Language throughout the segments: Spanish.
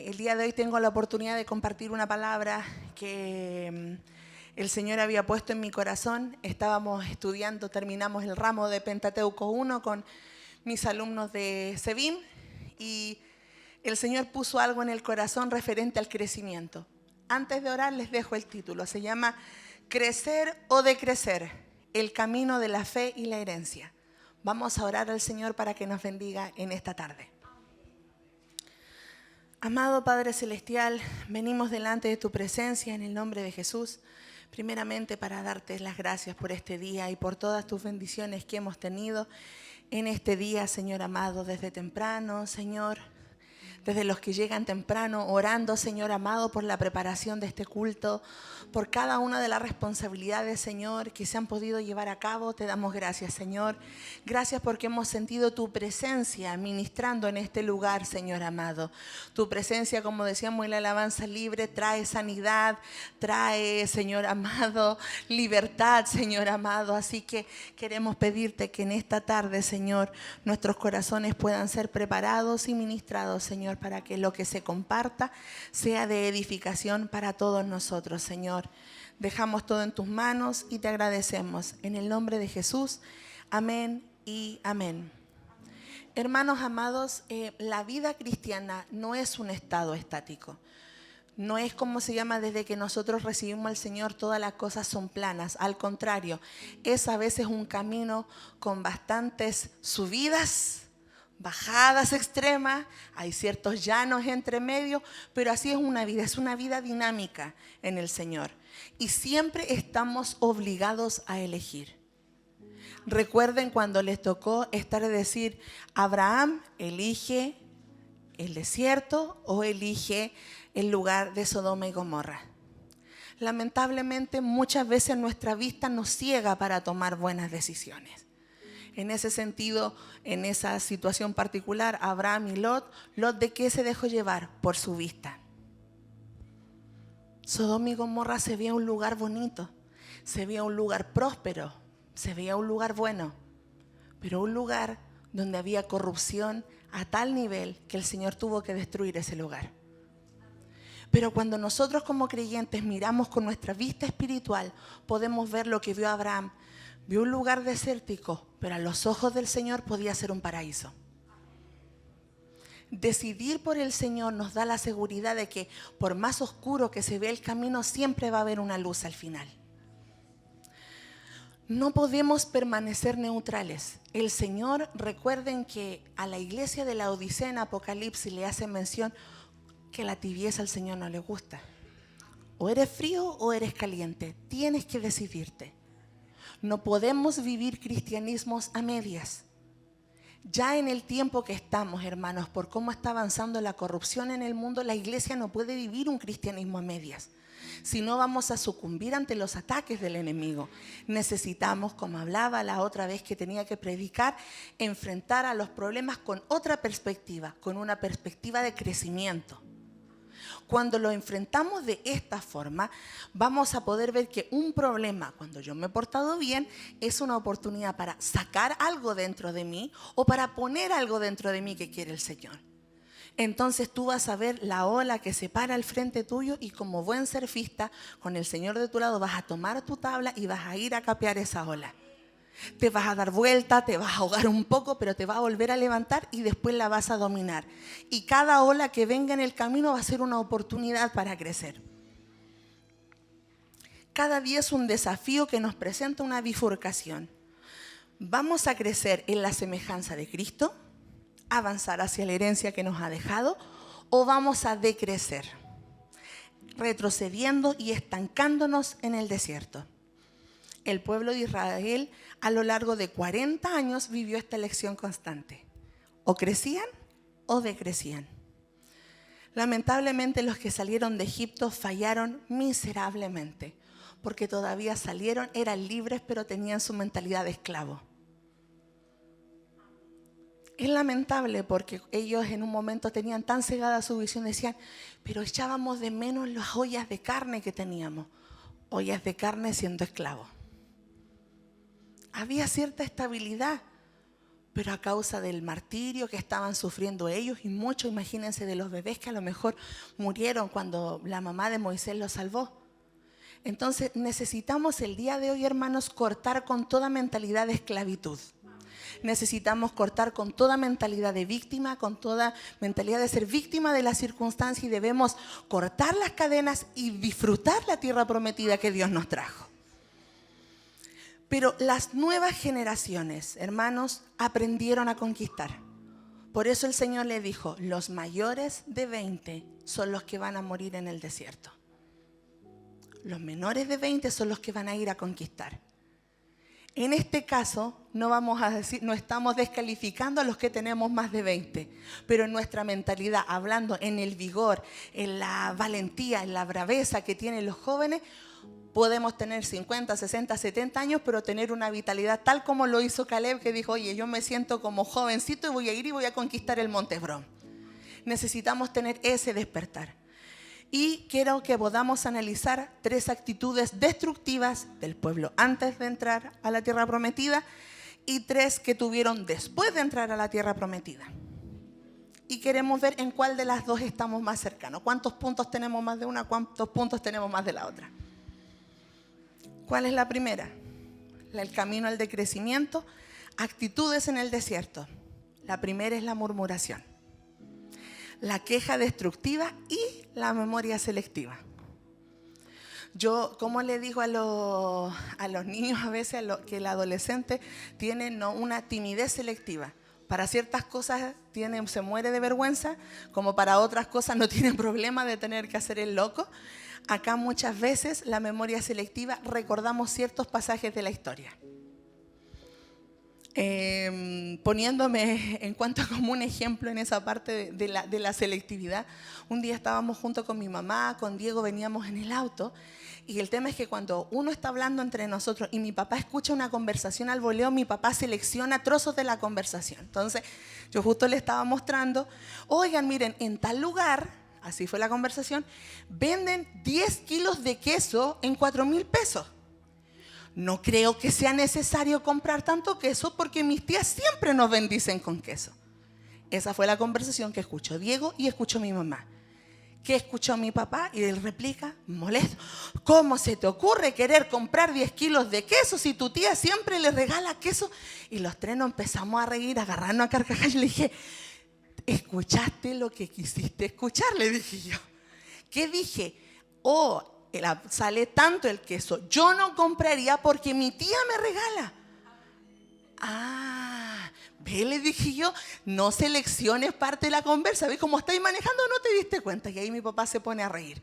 El día de hoy tengo la oportunidad de compartir una palabra que el Señor había puesto en mi corazón. Estábamos estudiando, terminamos el ramo de Pentateuco 1 con mis alumnos de SEBIN y el Señor puso algo en el corazón referente al crecimiento. Antes de orar les dejo el título, se llama Crecer o Decrecer, el camino de la fe y la herencia. Vamos a orar al Señor para que nos bendiga en esta tarde. Amado Padre Celestial, venimos delante de tu presencia en el nombre de Jesús, primeramente para darte las gracias por este día y por todas tus bendiciones que hemos tenido en este día, Señor amado, desde temprano, Señor, desde los que llegan temprano, orando, Señor amado, por la preparación de este culto, por cada una de las responsabilidades, Señor, que se han podido llevar a cabo. Te damos gracias, Señor. Gracias porque hemos sentido tu presencia ministrando en este lugar, Señor amado. Tu presencia, como decíamos en la alabanza libre, trae sanidad, trae, Señor amado, libertad, Señor amado. Así que queremos pedirte que en esta tarde, Señor, nuestros corazones puedan ser preparados y ministrados, Señor, para que lo que se comparta sea de edificación para todos nosotros, Señor. Dejamos todo en tus manos y te agradecemos. En el nombre de Jesús, amén y amén. Hermanos amados, la vida cristiana no es un estado estático. No es como se llama desde que nosotros recibimos al Señor, todas las cosas son planas. Al contrario, es a veces un camino con bastantes subidas, bajadas extremas, hay ciertos llanos entre medio, pero así es una vida dinámica en el Señor. Y siempre estamos obligados a elegir. Recuerden cuando les tocó estar a decir, Abraham elige el desierto o elige el lugar de Sodoma y Gomorra. Lamentablemente muchas veces nuestra vista nos ciega para tomar buenas decisiones. En ese sentido, en esa situación particular, Abraham y Lot, ¿de qué se dejó llevar? Por su vista. Sodoma y Gomorra se veía un lugar bonito, se veía un lugar próspero, se veía un lugar bueno, pero un lugar donde había corrupción a tal nivel que el Señor tuvo que destruir ese lugar. Pero cuando nosotros como creyentes miramos con nuestra vista espiritual, podemos ver lo que vio Abraham. Vio un lugar desértico, pero a los ojos del Señor podía ser un paraíso. Decidir por el Señor nos da la seguridad de que por más oscuro que se ve el camino, siempre va a haber una luz al final. No podemos permanecer neutrales. El Señor, recuerden que a la iglesia de la Odisea en Apocalipsis le hace mención que la tibieza al Señor no le gusta. O eres frío o eres caliente. Tienes que decidirte. No podemos vivir cristianismos a medias. Ya en el tiempo que estamos, hermanos, por cómo está avanzando la corrupción en el mundo, la iglesia no puede vivir un cristianismo a medias. Si no, vamos a sucumbir ante los ataques del enemigo. Necesitamos, como hablaba la otra vez que tenía que predicar, enfrentar a los problemas con otra perspectiva, con una perspectiva de crecimiento. Cuando lo enfrentamos de esta forma, vamos a poder ver que un problema, cuando yo me he portado bien, es una oportunidad para sacar algo dentro de mí o para poner algo dentro de mí que quiere el Señor. Entonces tú vas a ver la ola que se para al frente tuyo y como buen surfista, con el Señor de tu lado, vas a tomar tu tabla y vas a ir a capear esa ola. Te vas a dar vuelta, te vas a ahogar un poco, pero te vas a volver a levantar y después la vas a dominar. Y cada ola que venga en el camino va a ser una oportunidad para crecer. Cada día es un desafío que nos presenta una bifurcación. ¿Vamos a crecer en la semejanza de Cristo? ¿Avanzar hacia la herencia que nos ha dejado? ¿O vamos a decrecer? Retrocediendo y estancándonos en el desierto. El pueblo de Israel a lo largo de 40 años vivió esta elección constante. O crecían o decrecían. Lamentablemente los que salieron de Egipto fallaron miserablemente, porque todavía salieron, eran libres, pero tenían su mentalidad de esclavo. Es lamentable porque ellos en un momento tenían tan cegada su visión, decían, pero echábamos de menos las ollas de carne que teníamos. Ollas de carne siendo esclavos. Había cierta estabilidad, pero a causa del martirio que estaban sufriendo ellos y muchos, imagínense, de los bebés que a lo mejor murieron cuando la mamá de Moisés los salvó. Entonces necesitamos el día de hoy, hermanos, cortar con toda mentalidad de esclavitud. Necesitamos cortar con toda mentalidad de víctima, con toda mentalidad de ser víctima de la circunstancia, y debemos cortar las cadenas y disfrutar la tierra prometida que Dios nos trajo. Pero las nuevas generaciones, hermanos, aprendieron a conquistar. Por eso el Señor le dijo, los mayores de 20 son los que van a morir en el desierto. Los menores de 20 son los que van a ir a conquistar. En este caso, no vamos a decir, no estamos descalificando a los que tenemos más de 20, pero en nuestra mentalidad, hablando en el vigor, en la valentía, en la braveza que tienen los jóvenes, podemos tener 50, 60, 70 años, pero tener una vitalidad tal como lo hizo Caleb, que dijo, oye, yo me siento como jovencito y voy a ir y voy a conquistar el Monte Hebrón. Necesitamos tener ese despertar. Y quiero que podamos analizar 3 actitudes destructivas del pueblo antes de entrar a la tierra prometida y 3 que tuvieron después de entrar a la tierra prometida. Y queremos ver en cuál de las 2 estamos más cercanos. ¿Cuántos puntos tenemos más de una? ¿Cuántos puntos tenemos más de la otra? ¿Cuál es la primera? El camino al decrecimiento. Actitudes en el desierto. La primera es la murmuración, la queja destructiva y la memoria selectiva. Yo, como le digo a los niños a veces, que el adolescente tiene una timidez selectiva. Para ciertas cosas se muere de vergüenza, como para otras cosas no tiene problema de tener que hacer el loco. Acá muchas veces la memoria selectiva recordamos ciertos pasajes de la historia. Poniéndome en cuanto como un ejemplo en esa parte de la selectividad, un día estábamos junto con mi mamá, con Diego, veníamos en el auto, y el tema es que cuando uno está hablando entre nosotros y mi papá escucha una conversación al voleo, mi papá selecciona trozos de la conversación. Entonces yo justo le estaba mostrando, oigan, miren, en tal lugar, así fue la conversación, venden 10 kilos de queso en 4,000 pesos. No creo que sea necesario comprar tanto queso porque mis tías siempre nos bendicen con queso. Esa fue la conversación que escuchó Diego y escuchó mi mamá. ¿Qué escuchó mi papá? Y él replica, molesto, ¿cómo se te ocurre querer comprar 10 kilos de queso si tu tía siempre le regala queso? Y los 3 nos empezamos a reír, a agarrarnos a carcajadas. Yo le dije, ¿escuchaste lo que quisiste escuchar? Le dije yo. ¿Qué dije? Sale tanto el queso, yo no compraría porque mi tía me regala. Ve, le dije yo, no selecciones parte de la conversa. ¿Ves cómo estáis manejando? No te diste cuenta. Y ahí mi papá se pone a reír.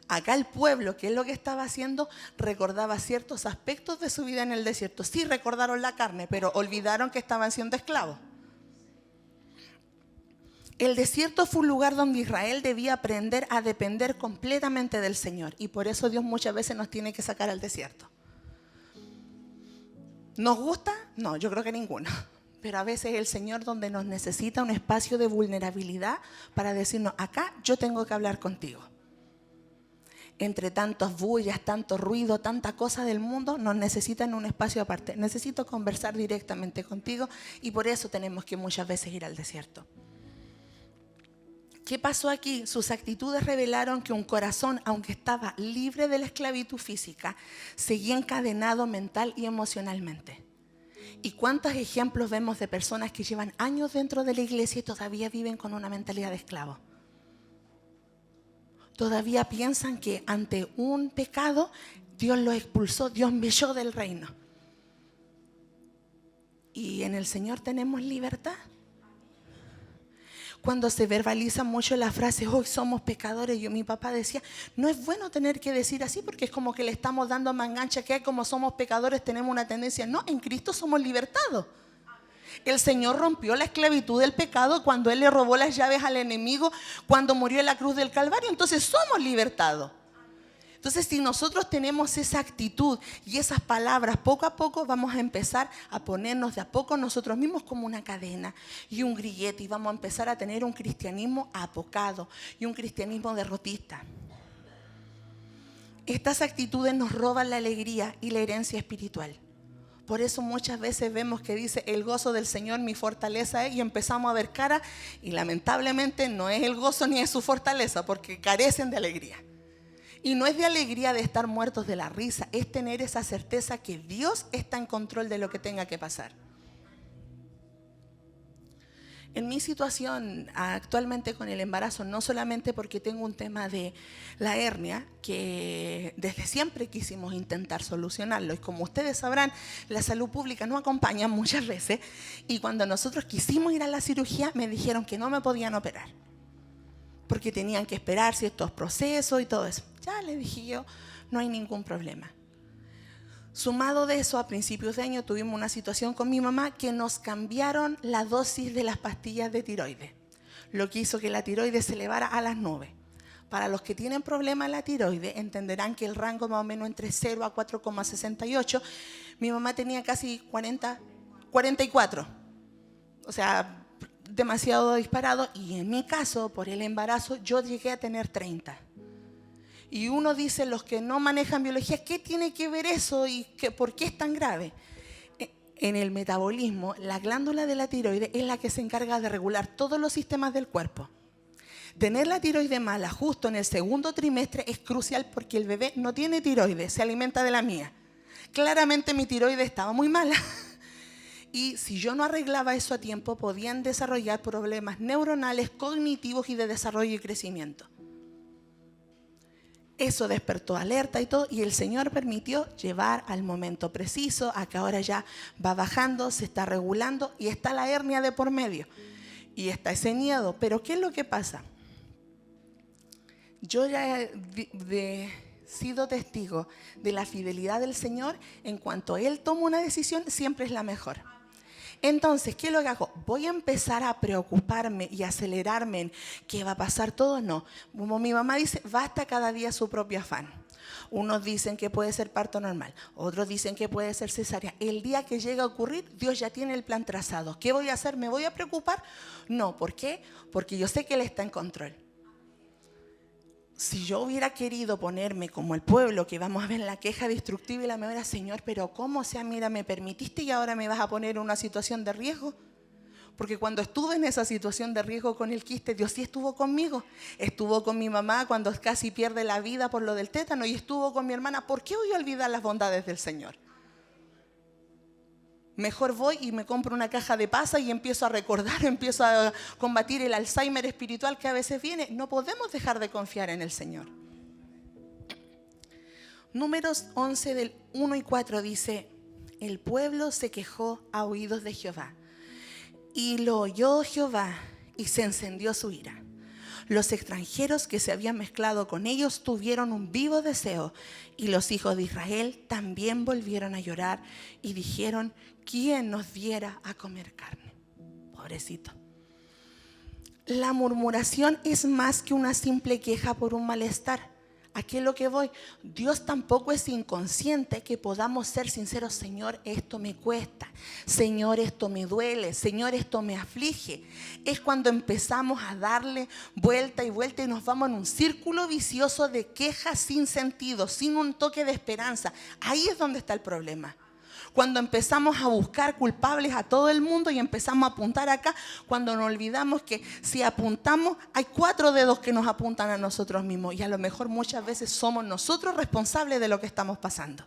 Acá el pueblo, ¿qué es lo que estaba haciendo? Recordaba ciertos aspectos de su vida en el desierto. Sí recordaron la carne, pero olvidaron que estaban siendo esclavos. El desierto fue un lugar donde Israel debía aprender a depender completamente del Señor. Y por eso Dios muchas veces nos tiene que sacar al desierto. ¿Nos gusta? No, yo creo que ninguno. Pero a veces el Señor donde nos necesita un espacio de vulnerabilidad para decirnos, acá yo tengo que hablar contigo. Entre tantos bullas, tanto ruido, tanta cosa del mundo, nos necesitan un espacio aparte. Necesito conversar directamente contigo y por eso tenemos que muchas veces ir al desierto. ¿Qué pasó aquí? Sus actitudes revelaron que un corazón, aunque estaba libre de la esclavitud física, seguía encadenado mental y emocionalmente. ¿Y cuántos ejemplos vemos de personas que llevan años dentro de la iglesia y todavía viven con una mentalidad de esclavo? Todavía piensan que ante un pecado Dios los expulsó, Dios me echó del reino. ¿Y en el Señor tenemos libertad? Cuando se verbaliza mucho la frase, hoy somos pecadores, mi papá decía, no es bueno tener que decir así porque es como que le estamos dando mangancha que como somos pecadores tenemos una tendencia. No, en Cristo somos libertados. El Señor rompió la esclavitud del pecado cuando Él le robó las llaves al enemigo, cuando murió en la cruz del Calvario. Entonces somos libertados. Entonces, si nosotros tenemos esa actitud y esas palabras, poco a poco vamos a empezar a ponernos de a poco nosotros mismos como una cadena y un grillete, y vamos a empezar a tener un cristianismo apocado y un cristianismo derrotista. Estas actitudes nos roban la alegría y la herencia espiritual, Por eso muchas veces vemos que dice el gozo del Señor mi fortaleza es, y empezamos a ver cara y lamentablemente no es el gozo ni es su fortaleza, porque carecen de alegría. Y no es de alegría de estar muertos de la risa, es tener esa certeza que Dios está en control de lo que tenga que pasar. En mi situación actualmente con el embarazo, no solamente porque tengo un tema de la hernia, que desde siempre quisimos intentar solucionarlo, y como ustedes sabrán, la salud pública no acompaña muchas veces, y cuando nosotros quisimos ir a la cirugía me dijeron que no me podían operar, porque tenían que esperar ciertos procesos y todo eso. Ya le dije yo, no hay ningún problema. Sumado de eso, a principios de año tuvimos una situación con mi mamá que nos cambiaron la dosis de las pastillas de tiroides, lo que hizo que la tiroides se elevara a las nubes. Para los que tienen problemas en la tiroides, entenderán que el rango más o menos entre 0 a 4,68. Mi mamá tenía casi 44. O sea, demasiado disparado. Y en mi caso, por el embarazo, yo llegué a tener 30. Y uno dice, los que no manejan biología, ¿qué tiene que ver eso y por qué es tan grave? En el metabolismo, la glándula de la tiroides es la que se encarga de regular todos los sistemas del cuerpo. Tener la tiroides mala justo en el segundo trimestre es crucial porque el bebé no tiene tiroides, se alimenta de la mía. Claramente mi tiroides estaba muy mala. Y si yo no arreglaba eso a tiempo, podían desarrollar problemas neuronales, cognitivos y de desarrollo y crecimiento. Eso despertó alerta y todo, y el Señor permitió llevar al momento preciso, a que ahora ya va bajando, se está regulando y está la hernia de por medio. Y está ese miedo. Pero ¿qué es lo que pasa? Yo ya he sido testigo de la fidelidad del Señor. En cuanto Él toma una decisión, siempre es la mejor. Entonces, ¿qué es lo que hago? ¿Voy a empezar a preocuparme y acelerarme en qué va a pasar todo? No. Como mi mamá dice, basta cada día su propio afán. Unos dicen que puede ser parto normal, otros dicen que puede ser cesárea. El día que llegue a ocurrir, Dios ya tiene el plan trazado. ¿Qué voy a hacer? ¿Me voy a preocupar? No. ¿Por qué? Porque yo sé que Él está en control. Si yo hubiera querido ponerme como el pueblo que vamos a ver en la queja destructiva y la mejora, Señor, pero ¿cómo? O sea, mira, me permitiste y ahora me vas a poner en una situación de riesgo. Porque cuando estuve en esa situación de riesgo con el quiste, Dios sí estuvo conmigo. Estuvo con mi mamá cuando casi pierde la vida por lo del tétano, y estuvo con mi hermana. ¿Por qué voy a olvidar las bondades del Señor? Mejor voy y me compro una caja de pasas y empiezo a recordar, empiezo a combatir el Alzheimer espiritual que a veces viene. No podemos dejar de confiar en el Señor. Números 11 del 1 y 4 dice: el pueblo se quejó a oídos de Jehová, y lo oyó Jehová, y se encendió su ira. Los extranjeros que se habían mezclado con ellos tuvieron un vivo deseo, y los hijos de Israel también volvieron a llorar y dijeron: ¿quién nos diera a comer carne? Pobrecito. La murmuración es más que una simple queja por un malestar. ¿A qué es lo que voy? Dios tampoco es inconsciente que podamos ser sinceros. Señor, esto me cuesta. Señor, esto me duele. Señor, esto me aflige. Es cuando empezamos a darle vuelta y vuelta y nos vamos en un círculo vicioso de quejas sin sentido, sin un toque de esperanza. Ahí es donde está el problema. Cuando empezamos a buscar culpables a todo el mundo y empezamos a apuntar acá, cuando nos olvidamos que si apuntamos, hay 4 dedos que nos apuntan a nosotros mismos, y a lo mejor muchas veces somos nosotros responsables de lo que estamos pasando.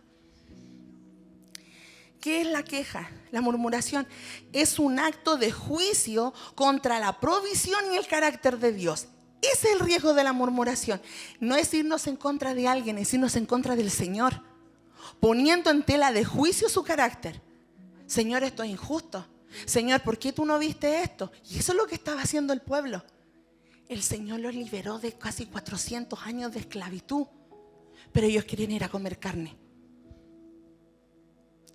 ¿Qué es la queja? La murmuración es un acto de juicio contra la provisión y el carácter de Dios. Ese es el riesgo de la murmuración. No es irnos en contra de alguien, es irnos en contra del Señor, poniendo en tela de juicio su carácter. Señor, esto es injusto. Señor, ¿por qué tú no viste esto? Y eso es lo que estaba haciendo el pueblo. El Señor los liberó de casi 400 años de esclavitud, pero ellos querían ir a comer carne.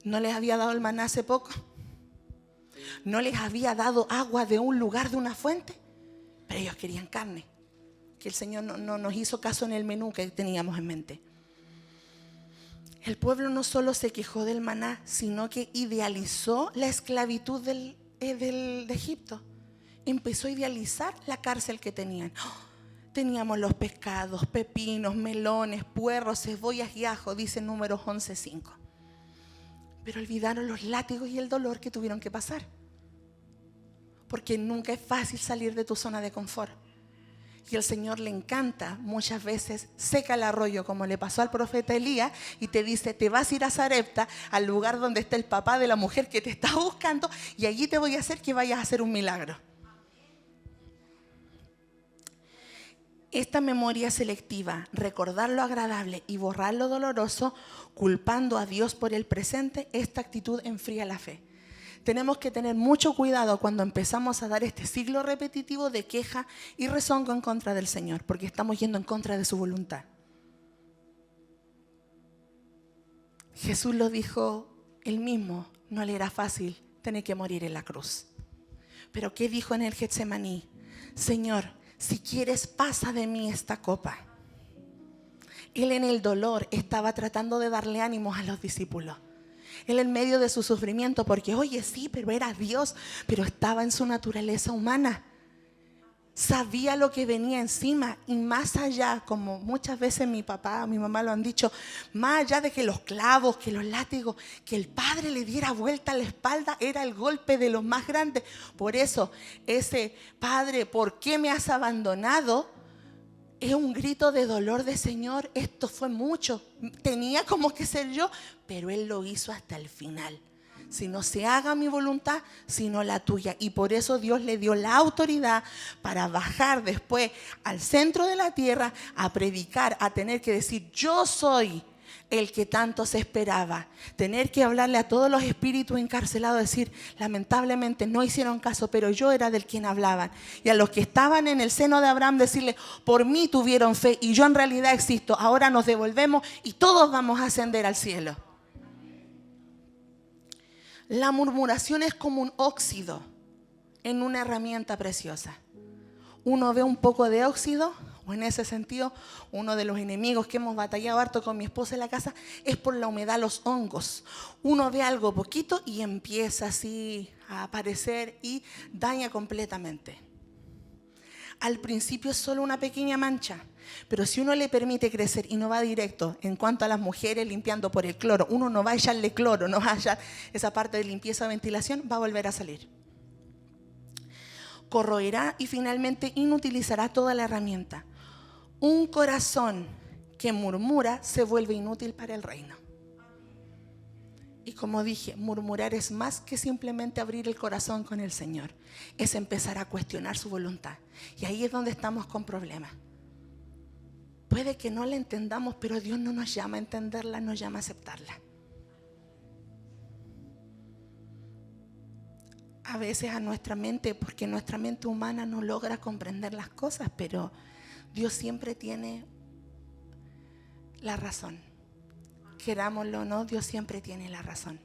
¿No les había dado el maná hace poco? ¿No les había dado agua de un lugar, de una fuente? Pero ellos querían carne, que el Señor no nos hizo caso en el menú que teníamos en mente. El pueblo no solo se quejó del maná, sino que idealizó la esclavitud de Egipto. Empezó a idealizar la cárcel que tenían. Teníamos los pescados, pepinos, melones, puerros, cebollas y ajo, dice Números 11:5. pero olvidaron los látigos y el dolor que tuvieron que pasar. Porque nunca es fácil salir de tu zona de confort. Y el Señor le encanta, muchas veces seca el arroyo, como le pasó al profeta Elías, y te dice, te vas a ir a Sarepta, al lugar donde está el papá de la mujer que te está buscando, y allí te voy a hacer que vayas a hacer un milagro. Esta memoria selectiva, recordar lo agradable y borrar lo doloroso, culpando a Dios por el presente, esta actitud enfría la fe. Tenemos que tener mucho cuidado cuando empezamos a dar este ciclo repetitivo de queja y rezongo en contra del Señor, porque estamos yendo en contra de su voluntad. Jesús lo dijo él mismo, no le era fácil tener que morir en la cruz. Pero ¿qué dijo en el Getsemaní? Señor, si quieres, pasa de mí esta copa. Él en el dolor estaba tratando de darle ánimos a los discípulos. Él en medio de su sufrimiento, porque oye sí, pero era Dios, pero estaba en su naturaleza humana. Sabía lo que venía encima y más allá, como muchas veces mi papá, mi mamá lo han dicho, más allá de que los clavos, que los látigos, que el Padre le diera vuelta a la espalda, era el golpe de los más grandes. Por eso ese Padre, ¿por qué me has abandonado? Es un grito de dolor de Señor, esto fue mucho, tenía como que ser yo, pero Él lo hizo hasta el final. Si no se haga mi voluntad, sino la tuya. Y por eso Dios le dio la autoridad para bajar después al centro de la tierra, a predicar, a tener que decir, yo soy el que tanto se esperaba. Tener que hablarle a todos los espíritus encarcelados, decir, lamentablemente no hicieron caso, pero yo era del quien hablaban. Y a los que estaban en el seno de Abraham, decirle, por mí tuvieron fe y yo en realidad existo. Ahora nos devolvemos y todos vamos a ascender al cielo. La murmuración es como un óxido en una herramienta preciosa. Uno ve un poco de óxido, o en ese sentido, uno de los enemigos que hemos batallado harto con mi esposa en la casa es por la humedad, los hongos. Uno ve algo poquito y empieza así a aparecer y daña completamente. Al principio es solo una pequeña mancha, pero si uno le permite crecer y no va directo, en cuanto a las mujeres limpiando por el cloro, uno no va a echarle cloro, no va a echar esa parte de limpieza o ventilación, va a volver a salir. Corroerá y finalmente inutilizará toda la herramienta. Un corazón que murmura se vuelve inútil para el reino. Y como dije, murmurar es más que simplemente abrir el corazón con el Señor. Es empezar a cuestionar su voluntad. Y ahí es donde estamos con problemas. Puede que no la entendamos, pero Dios no nos llama a entenderla, nos llama a aceptarla. A veces a nuestra mente, porque nuestra mente humana no logra comprender las cosas, pero Dios siempre tiene la razón. Querámoslo o no, Dios siempre tiene la razón.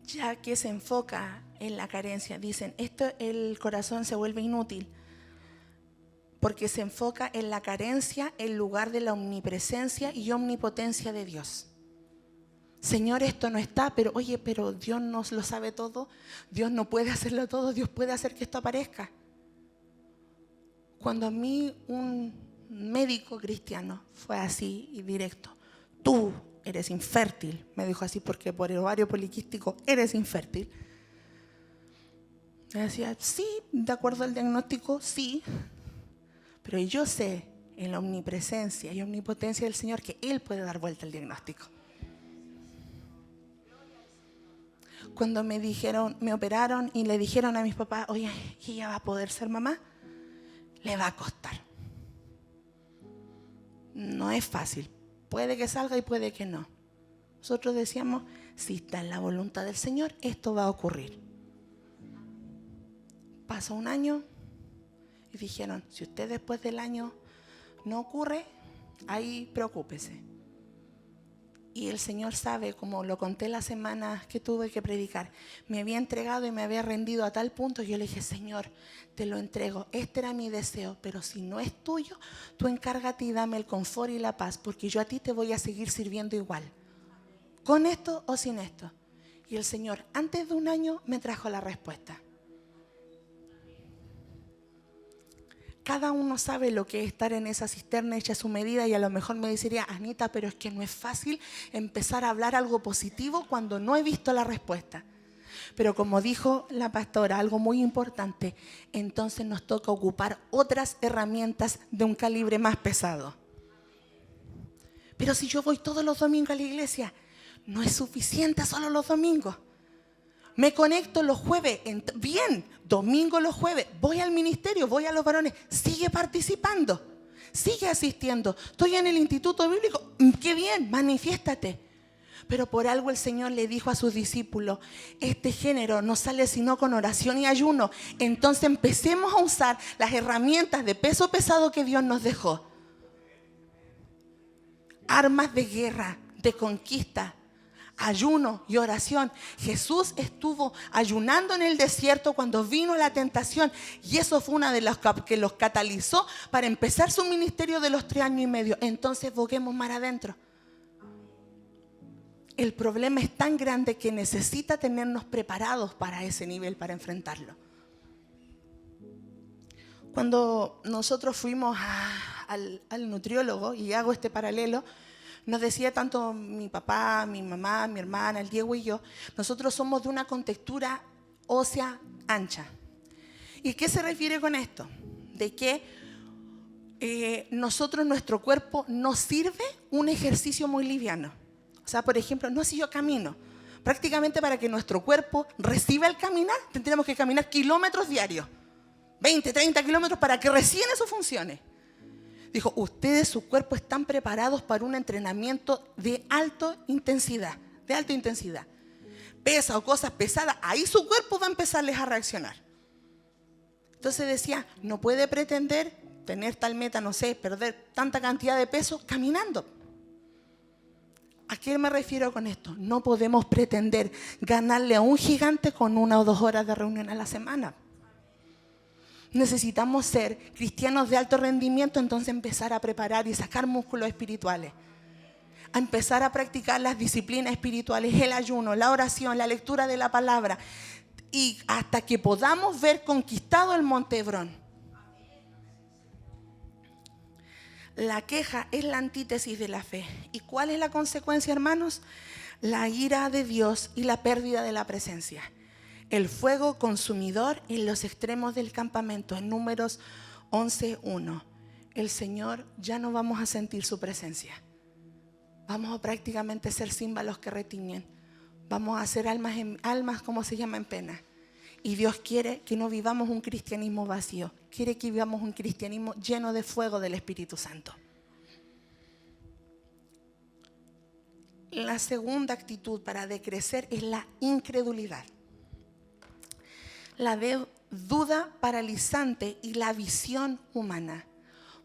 Ya que se enfoca en la carencia, dicen, el corazón se vuelve inútil porque se enfoca en la carencia en lugar de la omnipresencia y omnipotencia de Dios. Señor, esto no está, pero oye, pero Dios nos lo sabe todo, Dios no puede hacerlo todo, Dios puede hacer que esto aparezca. Cuando a mí un médico cristiano fue así y directo, tú eres infértil, me dijo así porque por el ovario poliquístico eres infértil. Me decía, sí, de acuerdo al diagnóstico, sí, pero yo sé en la omnipresencia y omnipotencia del Señor que Él puede dar vuelta al diagnóstico. Cuando me operaron y le dijeron a mis papás, oye, ¿ella va a poder ser mamá? Le va a costar. No es fácil. Puede que salga y puede que no. Nosotros decíamos, si está en la voluntad del Señor, esto va a ocurrir. Pasó un año y dijeron, si usted después del año no ocurre, ahí preocúpese. Y el Señor sabe, como lo conté la semana que tuve que predicar, me había entregado y me había rendido a tal punto que yo le dije, Señor, te lo entrego, este era mi deseo, pero si no es tuyo, tú encárgate y dame el confort y la paz, porque yo a ti te voy a seguir sirviendo igual, con esto o sin esto. Y el Señor, antes de un año, me trajo la respuesta. cada uno sabe lo que es estar en esa cisterna hecha a su medida, y a lo mejor me diría, Anita, pero es que no es fácil empezar a hablar algo positivo cuando no he visto la respuesta. Pero como dijo la pastora, algo muy importante, entonces nos toca ocupar otras herramientas de un calibre más pesado. Pero si yo voy todos los domingos a la iglesia, no es suficiente solo los domingos. Me conecto los jueves, bien, domingo los jueves, voy al ministerio, voy a los varones, sigue participando, sigue asistiendo. Estoy en el instituto bíblico, qué bien, manifiéstate. Pero por algo el Señor le dijo a sus discípulos, este género no sale sino con oración y ayuno. Entonces empecemos a usar las herramientas de peso pesado que Dios nos dejó. Armas de guerra, de conquista, ayuno y oración. Jesús estuvo ayunando en el desierto cuando vino la tentación, y eso fue una de las que los catalizó para empezar su ministerio de los 3 años y medio. Entonces boguemos mar adentro. El problema es tan grande que necesita tenernos preparados para ese nivel, para enfrentarlo. Cuando nosotros fuimos al nutriólogo, y hago este paralelo, nos decía tanto mi papá, mi mamá, mi hermana, el Diego y yo, nosotros somos de una contextura ósea ancha. ¿Y qué se refiere con esto? De que nuestro cuerpo nos sirve un ejercicio muy liviano. O sea, por ejemplo, no si yo camino. Prácticamente para que nuestro cuerpo reciba el caminar, tendríamos que caminar kilómetros diarios. 20, 30 kilómetros para que recién eso funcione. Dijo, ustedes, su cuerpo están preparados para un entrenamiento de alta intensidad. Pesa o cosas pesadas, ahí su cuerpo va a empezarles a reaccionar. Entonces decía, no puede pretender tener tal meta, no sé, perder tanta cantidad de peso caminando. ¿A qué me refiero con esto? No podemos pretender ganarle a un gigante con 1 o 2 horas de reunión a la semana. Necesitamos ser cristianos de alto rendimiento, entonces empezar a preparar y sacar músculos espirituales. A empezar a practicar las disciplinas espirituales, el ayuno, la oración, la lectura de la palabra. Y hasta que podamos ver conquistado el Monte Hebrón. La queja es la antítesis de la fe. ¿Y cuál es la consecuencia, hermanos? La ira de Dios y la pérdida de la presencia. El fuego consumidor en los extremos del campamento, en Números 11:1. El Señor, ya no vamos a sentir su presencia. Vamos a prácticamente ser címbalos que retiñen. Vamos a ser almas, como se llama, en pena. Y Dios quiere que no vivamos un cristianismo vacío. Quiere que vivamos un cristianismo lleno de fuego del Espíritu Santo. La segunda actitud para decrecer es la incredulidad. La duda paralizante y la visión humana.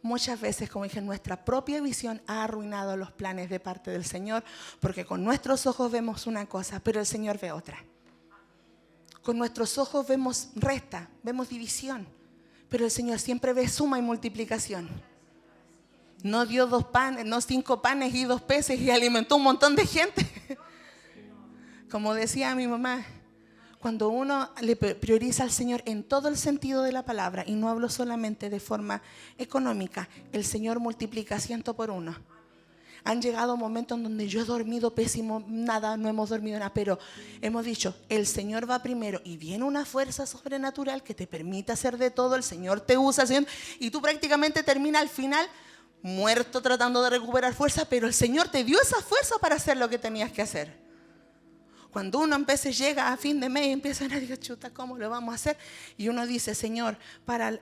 Muchas veces, como dije, nuestra propia visión ha arruinado los planes de parte del Señor, porque con nuestros ojos vemos una cosa, pero el Señor ve otra. Con nuestros ojos vemos resta, vemos división, pero el Señor siempre ve suma y multiplicación. No dio 2 panes, no 5 panes y 2 peces y alimentó un montón de gente. Como decía mi mamá, cuando uno le prioriza al Señor en todo el sentido de la palabra, y no hablo solamente de forma económica, el Señor multiplica 100 por 1. Han llegado momentos en donde yo he dormido pésimo, nada, no hemos dormido nada, pero hemos dicho, el Señor va primero y viene una fuerza sobrenatural que te permite hacer de todo, el Señor te usa, Señor, y tú prácticamente terminas al final muerto tratando de recuperar fuerza, pero el Señor te dio esa fuerza para hacer lo que tenías que hacer. Cuando uno llega a fin de mes y empieza a decir, chuta, ¿cómo lo vamos a hacer? Y uno dice, Señor, para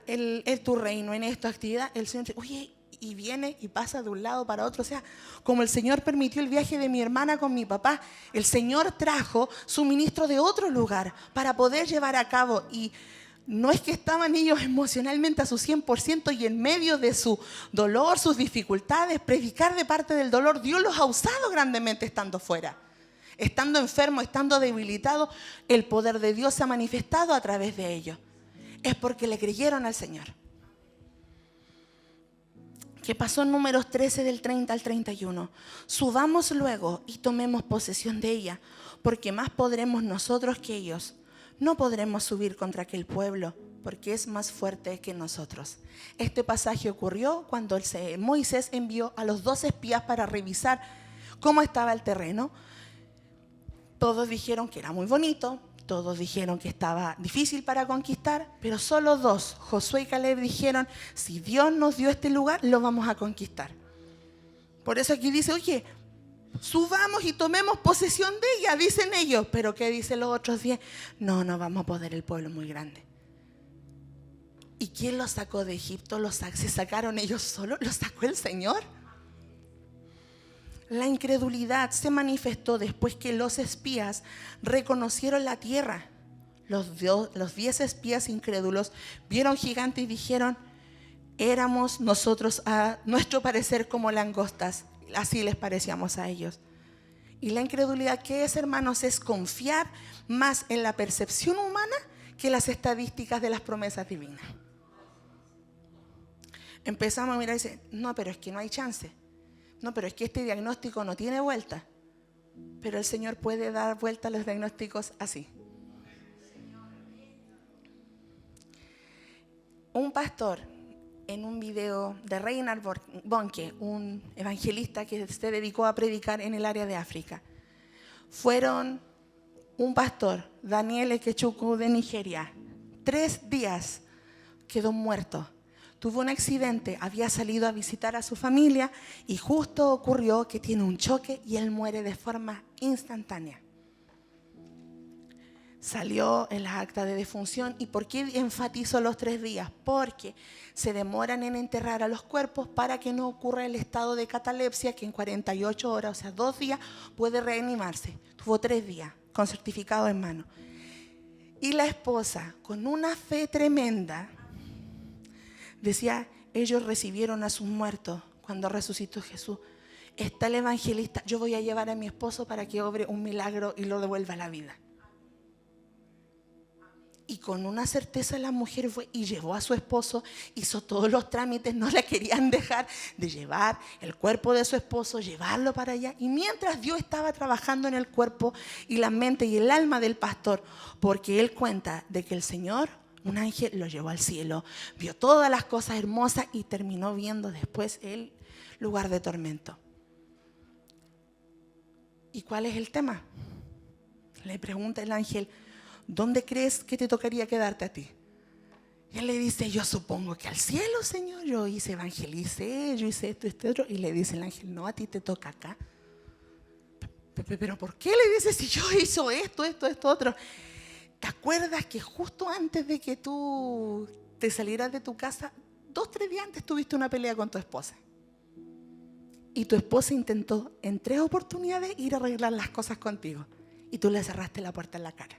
tu reino, en esta actividad, el Señor dice, oye, y viene y pasa de un lado para otro. O sea, como el Señor permitió el viaje de mi hermana con mi papá, el Señor trajo suministro de otro lugar para poder llevar a cabo. Y no es que estaban ellos emocionalmente a su 100% y en medio de su dolor, sus dificultades, predicar de parte del dolor, Dios los ha usado grandemente estando fuera. Estando enfermo, estando debilitado, el poder de Dios se ha manifestado a través de ellos. Es porque le creyeron al Señor. ¿Qué pasó en Números 13 del 30 al 31? Subamos luego y tomemos posesión de ella, porque más podremos nosotros que ellos. No podremos subir contra aquel pueblo, porque es más fuerte que nosotros. Este pasaje ocurrió cuando Moisés envió a los 2 espías para revisar cómo estaba el terreno. Todos dijeron que era muy bonito, todos dijeron que estaba difícil para conquistar, pero solo 2, Josué y Caleb, dijeron: si Dios nos dio este lugar, lo vamos a conquistar. Por eso aquí dice: oye, subamos y tomemos posesión de ella, dicen ellos. Pero ¿qué dicen los otros 10? No vamos a poder, el pueblo es muy grande. ¿Y quién los sacó de Egipto? ¿Se sacaron ellos solos? ¿Los sacó el Señor? La incredulidad se manifestó después que los espías reconocieron la tierra. Los 10 espías incrédulos vieron gigantes y dijeron: éramos nosotros a nuestro parecer como langostas. Así les parecíamos a ellos. Y la incredulidad, ¿qué es, hermanos? Es confiar más en la percepción humana que las estadísticas de las promesas divinas. Empezamos a mirar y decir: no, pero es que no hay chance. No, pero es que este diagnóstico no tiene vuelta. Pero el Señor puede dar vuelta a los diagnósticos así. Un pastor, en un video de Reinhard Bonnke, un evangelista que se dedicó a predicar en el área de África, un pastor, Daniel Ekechukwu de Nigeria, 3 días quedó muerto. Tuvo un accidente, había salido a visitar a su familia y justo ocurrió que tiene un choque y él muere de forma instantánea. Salió en las actas de defunción. ¿Y por qué enfatizo los 3 días? Porque se demoran en enterrar a los cuerpos para que no ocurra el estado de catalepsia, que en 48 horas, o sea 2 días, puede reanimarse. Tuvo 3 días con certificado en mano. Y la esposa, con una fe tremenda, decía: ellos recibieron a sus muertos cuando resucitó Jesús. Está el evangelista, yo voy a llevar a mi esposo para que obre un milagro y lo devuelva a la vida. Y con una certeza la mujer fue y llevó a su esposo, hizo todos los trámites, no la querían dejar de llevar el cuerpo de su esposo, llevarlo para allá. Y mientras Dios estaba trabajando en el cuerpo y la mente y el alma del pastor, porque él cuenta de que el Señor, un ángel, lo llevó al cielo, vio todas las cosas hermosas y terminó viendo después el lugar de tormento. ¿Y cuál es el tema? Le pregunta el ángel: ¿dónde crees que te tocaría quedarte a ti? Y él le dice: yo supongo que al cielo, Señor. Yo evangelicé, yo hice esto, otro. Y le dice el ángel: no, a ti te toca acá. ¿Pero por qué le dice si yo hizo esto, otro? ¿Te acuerdas que justo antes de que tú te salieras de tu casa, 2, 3 días antes tuviste una pelea con tu esposa? Y tu esposa intentó en 3 oportunidades ir a arreglar las cosas contigo. Y tú le cerraste la puerta en la cara.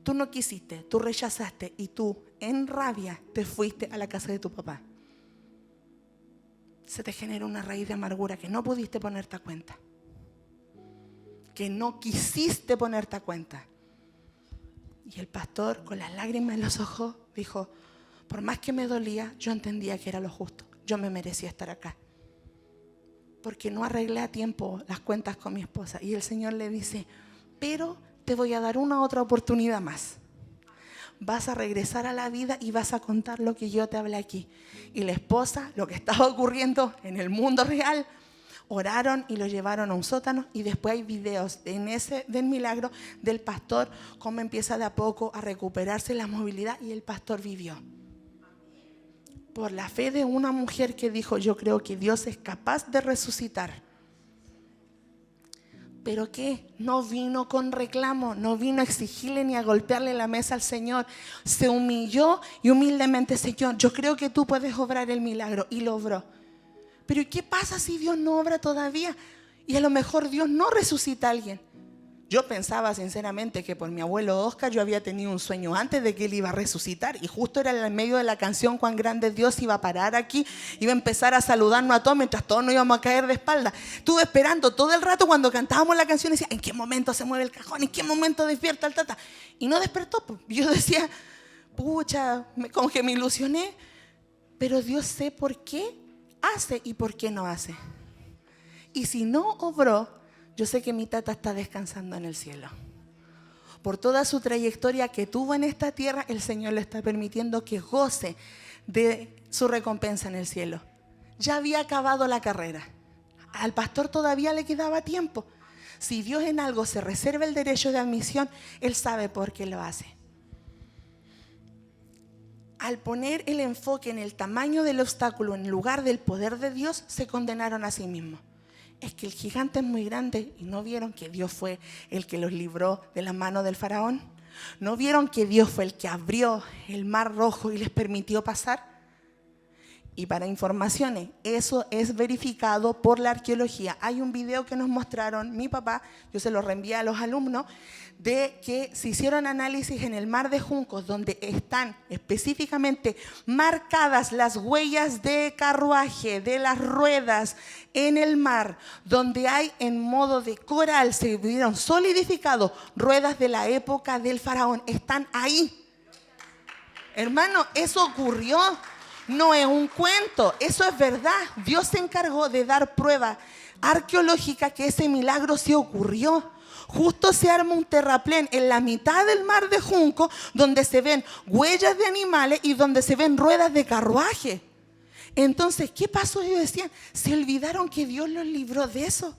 Tú no quisiste, tú rechazaste y tú en rabia te fuiste a la casa de tu papá. Se te generó una raíz de amargura que no pudiste ponerte a cuenta. Que no quisiste ponerte a cuenta. Y el pastor, con las lágrimas en los ojos, dijo: por más que me dolía, yo entendía que era lo justo. Yo me merecía estar acá. Porque no arreglé a tiempo las cuentas con mi esposa. Y el Señor le dice: pero te voy a dar una otra oportunidad más. Vas a regresar a la vida y vas a contar lo que yo te hablé aquí. Y la esposa, lo que estaba ocurriendo en el mundo real, oraron y lo llevaron a un sótano. Y después hay videos del milagro del pastor, cómo empieza de a poco a recuperarse la movilidad, y el pastor vivió. Por la fe de una mujer que dijo: yo creo que Dios es capaz de resucitar. ¿Pero qué? No vino con reclamo, no vino a exigirle ni a golpearle la mesa al Señor. Se humilló y humildemente: Señor, yo creo que tú puedes obrar el milagro. Y lo obró. Pero ¿qué pasa si Dios no obra todavía? Y a lo mejor Dios no resucita a alguien. Yo pensaba sinceramente que por mi abuelo Oscar yo había tenido un sueño antes de que él iba a resucitar, y justo era en medio de la canción Cuán grande es Dios, iba a parar aquí, iba a empezar a saludarnos a todos mientras todos nos íbamos a caer de espalda. Estuve esperando todo el rato cuando cantábamos la canción y decía: ¿en qué momento se mueve el cajón? ¿En qué momento despierta el tata? Y no despertó. Yo decía: pucha, como que me ilusioné, pero Dios sé por qué hace y por qué no hace. Y si no obró, yo sé que mi tata está descansando en el cielo. Por toda su trayectoria que tuvo en esta tierra, el Señor le está permitiendo que goce de su recompensa en el cielo. Ya había acabado la carrera. Al pastor todavía le quedaba tiempo. Si Dios en algo se reserva el derecho de admisión, Él sabe por qué lo hace. Al poner el enfoque en el tamaño del obstáculo en lugar del poder de Dios, se condenaron a sí mismos. Es que el gigante es muy grande. ¿Y no vieron que Dios fue el que los libró de la mano del faraón? ¿No vieron que Dios fue el que abrió el mar rojo y les permitió pasar? Y para informaciones, eso es verificado por la arqueología. Hay un video que nos mostraron mi papá, yo se lo reenvié a los alumnos, de que se hicieron análisis en el Mar de Juncos, donde están específicamente marcadas las huellas de carruaje, de las ruedas en el mar, donde hay en modo de coral, se vieron solidificados ruedas de la época del faraón. Están ahí. Hermano, eso ocurrió. No es un cuento, eso es verdad. Dios se encargó de dar prueba arqueológica que ese milagro sí ocurrió. Justo se arma un terraplén en la mitad del Mar de Junco, donde se ven huellas de animales y donde se ven ruedas de carruaje. Entonces, ¿qué pasó? Ellos decían, se olvidaron que Dios los libró de eso.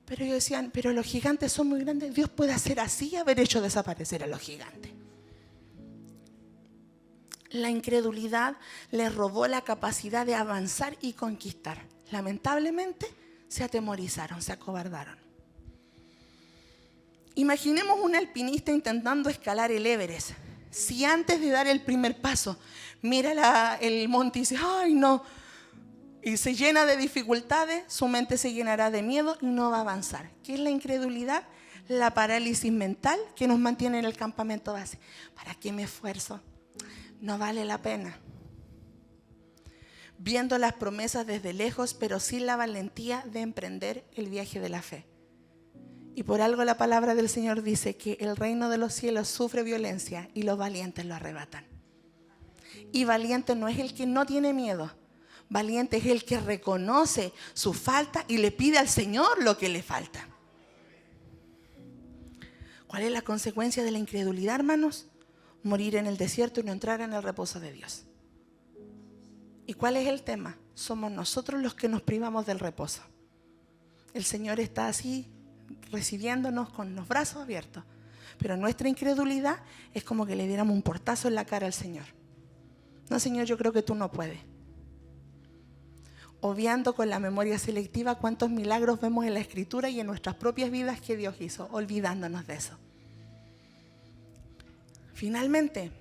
Pero ellos decían, pero los gigantes son muy grandes, Dios puede hacer así y haber hecho desaparecer a los gigantes. La incredulidad les robó la capacidad de avanzar y conquistar. Lamentablemente, se atemorizaron, se acobardaron. Imaginemos un alpinista intentando escalar el Everest. Si antes de dar el primer paso, mira el monte y dice, ¡ay no! Y se llena de dificultades, su mente se llenará de miedo y no va a avanzar. ¿Qué es la incredulidad? La parálisis mental que nos mantiene en el campamento base. ¿Para qué me esfuerzo? No vale la pena. Viendo las promesas desde lejos, pero sin la valentía de emprender el viaje de la fe. Y por algo la palabra del Señor dice que el reino de los cielos sufre violencia y los valientes lo arrebatan. Y valiente no es el que no tiene miedo. Valiente es el que reconoce su falta y le pide al Señor lo que le falta. ¿Cuál es la consecuencia de la incredulidad, hermanos? Morir en el desierto y no entrar en el reposo de Dios. ¿Y cuál es el tema? Somos nosotros los que nos privamos del reposo. El Señor está así recibiéndonos con los brazos abiertos, pero nuestra incredulidad es como que le diéramos un portazo en la cara al Señor. No, Señor, yo creo que tú no puedes. Obviando con la memoria selectiva cuántos milagros vemos en la Escritura y en nuestras propias vidas que Dios hizo, olvidándonos de eso. Finalmente,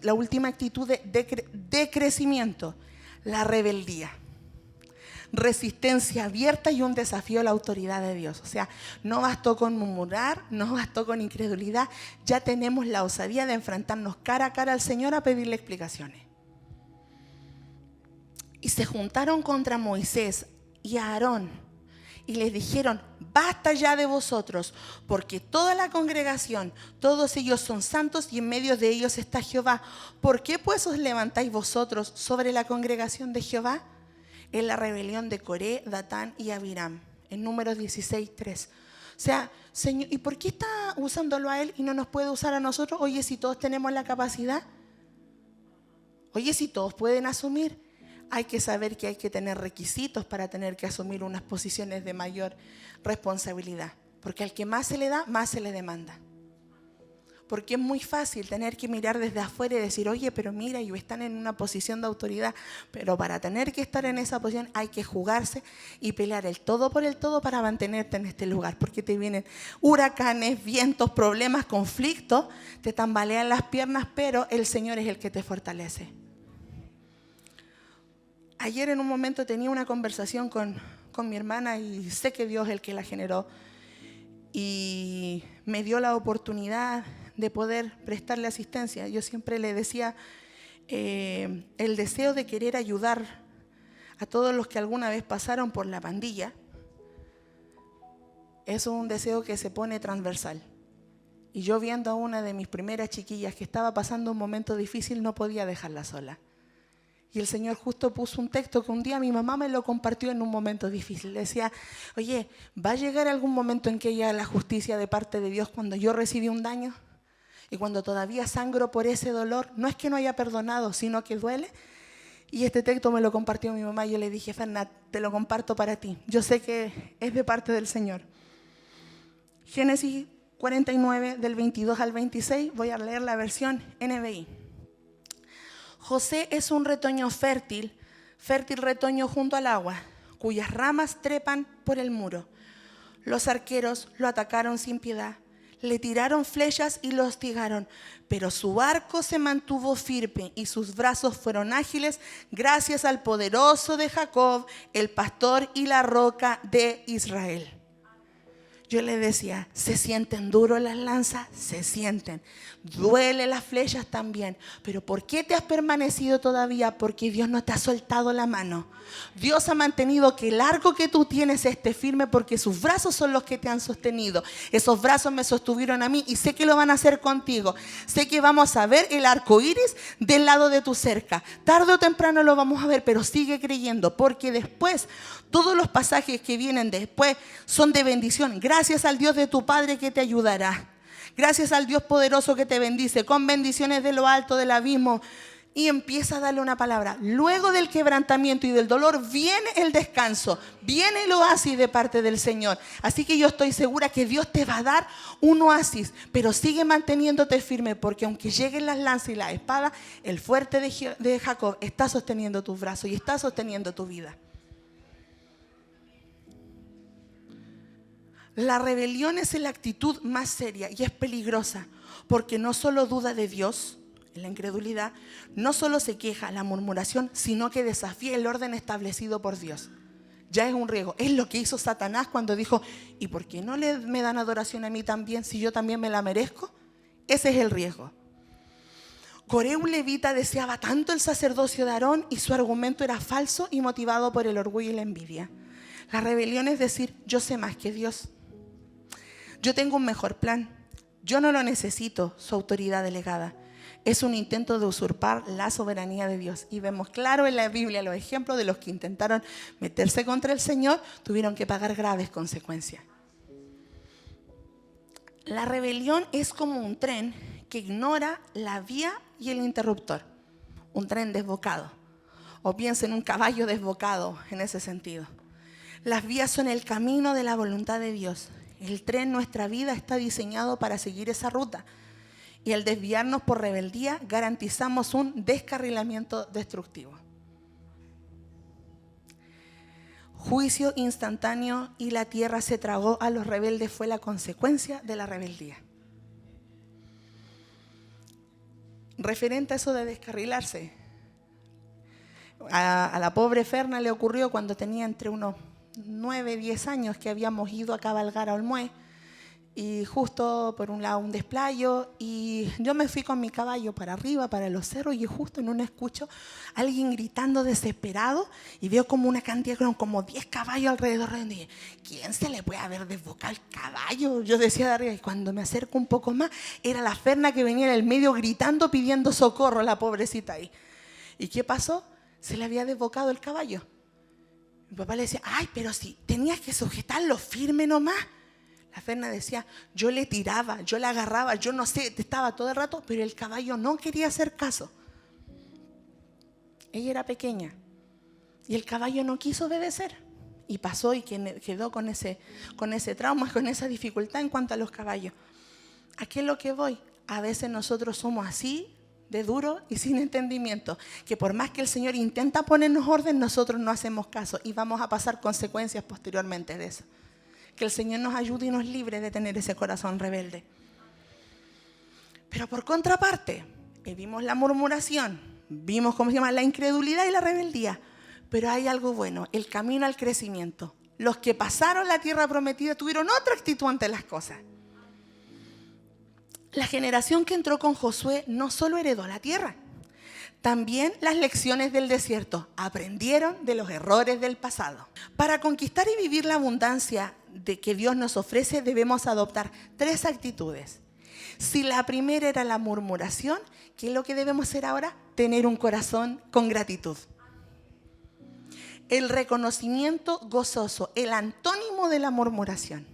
la última actitud de crecimiento, la rebeldía. Resistencia abierta y un desafío a la autoridad de Dios. O sea, no bastó con murmurar, no bastó con incredulidad, ya tenemos la osadía de enfrentarnos cara a cara al Señor a pedirle explicaciones. Y se juntaron contra Moisés y a Aarón y les dijeron, basta ya de vosotros, porque toda la congregación, todos ellos son santos y en medio de ellos está Jehová. ¿Por qué pues os levantáis vosotros sobre la congregación de Jehová? Es la rebelión de Coré, Datán y Abiram, en Números 16:3. O sea, Señor, ¿y por qué está usándolo a él y no nos puede usar a nosotros? Oye, si todos tenemos la capacidad. Oye, si todos pueden asumir. Hay que saber que hay que tener requisitos para tener que asumir unas posiciones de mayor responsabilidad. Porque al que más se le da, más se le demanda. Porque es muy fácil tener que mirar desde afuera y decir, oye, pero mira, ellos están en una posición de autoridad. Pero para tener que estar en esa posición hay que jugarse y pelear el todo por el todo para mantenerte en este lugar. Porque te vienen huracanes, vientos, problemas, conflictos, te tambalean las piernas, pero el Señor es el que te fortalece. Ayer en un momento tenía una conversación con mi hermana y sé que Dios es el que la generó y me dio la oportunidad de poder prestarle asistencia. Yo siempre le decía el deseo de querer ayudar a todos los que alguna vez pasaron por la pandilla. Eso es un deseo que se pone transversal. Y yo viendo a una de mis primeras chiquillas que estaba pasando un momento difícil no podía dejarla sola. Y el Señor justo puso un texto que un día mi mamá me lo compartió en un momento difícil. Decía, oye, ¿va a llegar algún momento en que haya la justicia de parte de Dios cuando yo recibí un daño? Y cuando todavía sangro por ese dolor, no es que no haya perdonado, sino que duele. Y este texto me lo compartió mi mamá y yo le dije, Fernanda, te lo comparto para ti. Yo sé que es de parte del Señor. Génesis 49, del 22 al 26, voy a leer la versión NBI. José es un retoño fértil retoño junto al agua, cuyas ramas trepan por el muro. Los arqueros lo atacaron sin piedad, le tiraron flechas y lo hostigaron, pero su arco se mantuvo firme y sus brazos fueron ágiles gracias al poderoso de Jacob, el pastor y la roca de Israel. Yo le decía, ¿se sienten duros las lanzas? Se sienten. Duele las flechas también. Pero ¿por qué te has permanecido todavía? Porque Dios no te ha soltado la mano. Dios ha mantenido que el arco que tú tienes esté firme porque sus brazos son los que te han sostenido. Esos brazos me sostuvieron a mí y sé que lo van a hacer contigo. Sé que vamos a ver el arco iris del lado de tu cerca. Tarde o temprano lo vamos a ver, pero sigue creyendo porque después todos los pasajes que vienen después son de bendición. Gracias al Dios de tu Padre que te ayudará. Gracias al Dios poderoso que te bendice con bendiciones de lo alto del abismo. Y empieza a darle una palabra. Luego del quebrantamiento y del dolor viene el descanso, viene el oasis de parte del Señor. Así que yo estoy segura que Dios te va a dar un oasis, pero sigue manteniéndote firme porque aunque lleguen las lanzas y las espadas, el fuerte de Jacob está sosteniendo tus brazos y está sosteniendo tu vida. La rebelión es la actitud más seria y es peligrosa porque no solo duda de Dios, en la incredulidad, no solo se queja, la murmuración, sino que desafía el orden establecido por Dios. Ya es un riesgo. Es lo que hizo Satanás cuando dijo, ¿y por qué no me dan adoración a mí también si yo también me la merezco? Ese es el riesgo. Coré, un levita, deseaba tanto el sacerdocio de Aarón y su argumento era falso y motivado por el orgullo y la envidia. La rebelión es decir, yo sé más que Dios. Yo tengo un mejor plan. Yo no lo necesito, su autoridad delegada. Es un intento de usurpar la soberanía de Dios. Y vemos claro en la Biblia los ejemplos de los que intentaron meterse contra el Señor, tuvieron que pagar graves consecuencias. La rebelión es como un tren que ignora la vía y el interruptor. Un tren desbocado. O piensa en un caballo desbocado en ese sentido. Las vías son el camino de la voluntad de Dios. El tren, nuestra vida, está diseñado para seguir esa ruta. Y al desviarnos por rebeldía, garantizamos un descarrilamiento destructivo. Juicio instantáneo y la tierra se tragó a los rebeldes fue la consecuencia de la rebeldía. Referente a eso de descarrilarse, a la pobre Ferna le ocurrió cuando tenía entre unos 9, 10 años que habíamos ido a cabalgar a Olmué. Y justo por un lado un desplayo y yo me fui con mi caballo para arriba, para los cerros y justo en un escucho alguien gritando desesperado y veo como una cantidad, como 10 caballos alrededor de mí. ¿Quién se le puede haber desbocado el caballo? Yo decía de arriba y cuando me acerco un poco más era la Ferna que venía en el medio gritando pidiendo socorro, la pobrecita ahí. ¿Y qué pasó? Se le había desbocado el caballo. Mi papá le decía, ay, pero si tenías que sujetarlo firme nomás. La Ferna decía, yo le tiraba, yo la agarraba, yo no sé, estaba todo el rato, pero el caballo no quería hacer caso. Ella era pequeña y el caballo no quiso obedecer. Y pasó y quedó con ese trauma, con esa dificultad en cuanto a los caballos. ¿A qué es lo que voy? A veces nosotros somos así, de duro y sin entendimiento, que por más que el Señor intenta ponernos orden, nosotros no hacemos caso y vamos a pasar consecuencias posteriormente de eso. Que el Señor nos ayude y nos libre de tener ese corazón rebelde. Pero por contraparte, vimos la murmuración, vimos la incredulidad y la rebeldía. Pero hay algo bueno, el camino al crecimiento. Los que pasaron la tierra prometida tuvieron otra actitud ante las cosas. La generación que entró con Josué no solo heredó la tierra, también las lecciones del desierto. Aprendieron de los errores del pasado. Para conquistar y vivir la abundancia de que Dios nos ofrece, debemos adoptar 3 actitudes. Si la primera era la murmuración, ¿qué es lo que debemos hacer ahora? Tener un corazón con gratitud. El reconocimiento gozoso, el antónimo de la murmuración.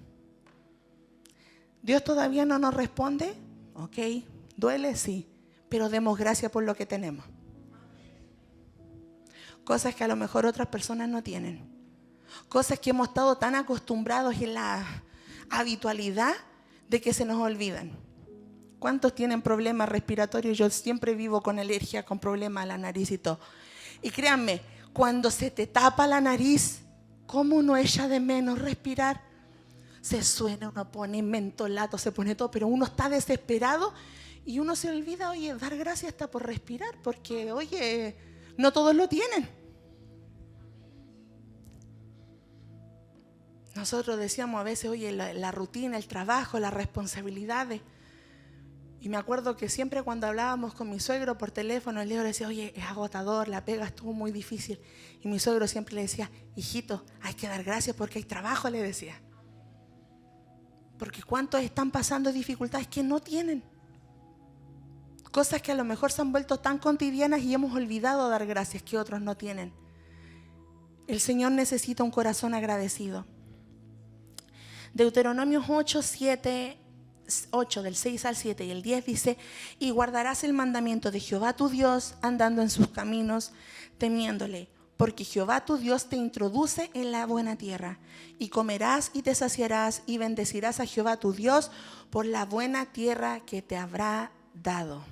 ¿Dios todavía no nos responde? Ok, duele, sí, pero demos gracias por lo que tenemos. Cosas que a lo mejor otras personas no tienen. Cosas que hemos estado tan acostumbrados en la habitualidad de que se nos olvidan. ¿Cuántos tienen problemas respiratorios? Yo siempre vivo con alergia, con problemas a la nariz y todo. Y créanme, cuando se te tapa la nariz, ¿cómo uno echa de menos respirar? Se suena, uno pone mentolato, se pone todo, pero uno está desesperado y uno se olvida, oye, dar gracias hasta por respirar, porque, oye, no todos lo tienen. Nosotros decíamos a veces, oye, la rutina, el trabajo, las responsabilidades. Y me acuerdo que siempre cuando hablábamos con mi suegro por teléfono, Leo le decía, oye, es agotador, la pega estuvo muy difícil. Y mi suegro siempre le decía, hijito, hay que dar gracias porque hay trabajo, le decía. Porque cuántos están pasando dificultades que no tienen. Cosas que a lo mejor se han vuelto tan cotidianas y hemos olvidado dar gracias que otros no tienen. El Señor necesita un corazón agradecido. Deuteronomios 8 del 6 al 7 y el 10 dice, y guardarás el mandamiento de Jehová tu Dios andando en sus caminos, temiéndole, porque Jehová tu Dios te introduce en la buena tierra, y comerás y te saciarás y bendecirás a Jehová tu Dios por la buena tierra que te habrá dado.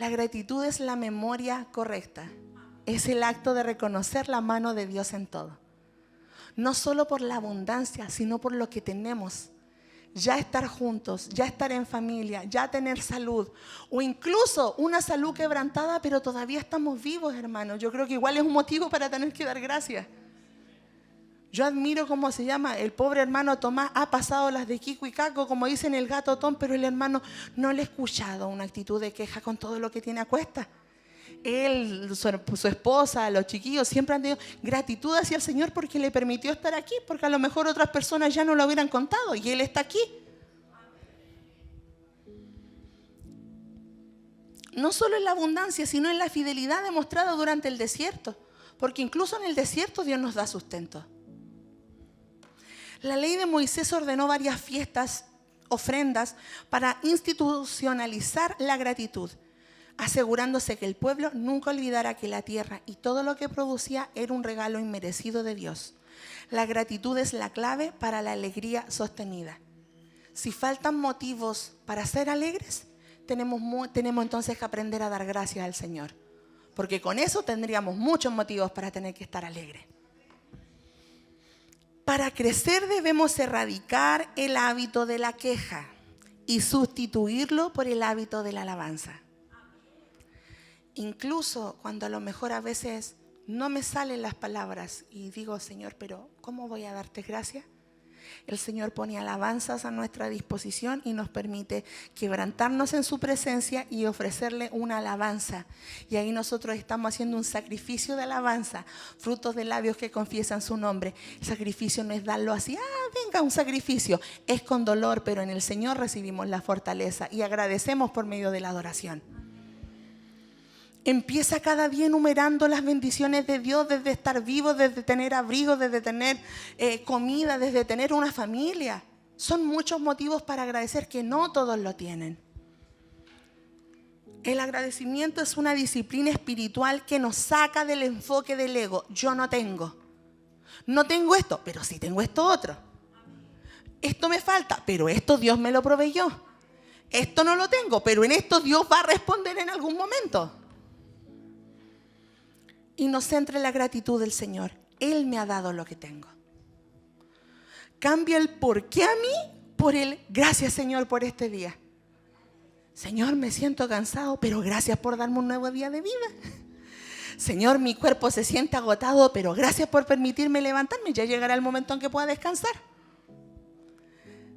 La gratitud es la memoria correcta, es el acto de reconocer la mano de Dios en todo. No solo por la abundancia, sino por lo que tenemos. Ya estar juntos, ya estar en familia, ya tener salud, o incluso una salud quebrantada, pero todavía estamos vivos, hermanos. Yo creo que igual es un motivo para tener que dar gracias. Yo admiro cómo se llama, el pobre hermano Tomás ha pasado las de Kiko y Caco, como dicen el gato Tom, pero el hermano no le ha escuchado una actitud de queja con todo lo que tiene a cuesta. Él, su esposa, los chiquillos siempre han tenido gratitud hacia el Señor porque le permitió estar aquí, porque a lo mejor otras personas ya no lo hubieran contado y Él está aquí. No solo en la abundancia, sino en la fidelidad demostrada durante el desierto, porque incluso en el desierto Dios nos da sustento. La ley de Moisés ordenó varias fiestas, ofrendas, para institucionalizar la gratitud, asegurándose que el pueblo nunca olvidara que la tierra y todo lo que producía era un regalo inmerecido de Dios. La gratitud es la clave para la alegría sostenida. Si faltan motivos para ser alegres, tenemos entonces que aprender a dar gracias al Señor, porque con eso tendríamos muchos motivos para tener que estar alegres. Para crecer debemos erradicar el hábito de la queja y sustituirlo por el hábito de la alabanza. Incluso cuando a lo mejor a veces no me salen las palabras y digo, Señor, pero ¿cómo voy a darte gracias? El Señor pone alabanzas a nuestra disposición y nos permite quebrantarnos en su presencia y ofrecerle una alabanza. Y ahí nosotros estamos haciendo un sacrificio de alabanza, frutos de labios que confiesan su nombre. El sacrificio no es darlo así, venga un sacrificio. Es con dolor, pero en el Señor recibimos la fortaleza y agradecemos por medio de la adoración. Empieza cada día enumerando las bendiciones de Dios, desde estar vivo, desde tener abrigo, desde tener comida, desde tener una familia. Son muchos motivos para agradecer que no todos lo tienen. El agradecimiento es una disciplina espiritual que nos saca del enfoque del ego. Yo no tengo esto, pero sí tengo esto otro. Esto me falta, pero esto Dios me lo proveyó. Esto no lo tengo, pero en esto Dios va a responder en algún momento. Y nos centra en la gratitud del Señor. Él me ha dado lo que tengo. Cambia el por qué a mí por el gracias, Señor, por este día. Señor, me siento cansado, pero gracias por darme un nuevo día de vida. Señor, mi cuerpo se siente agotado, pero gracias por permitirme levantarme. Ya llegará el momento en que pueda descansar.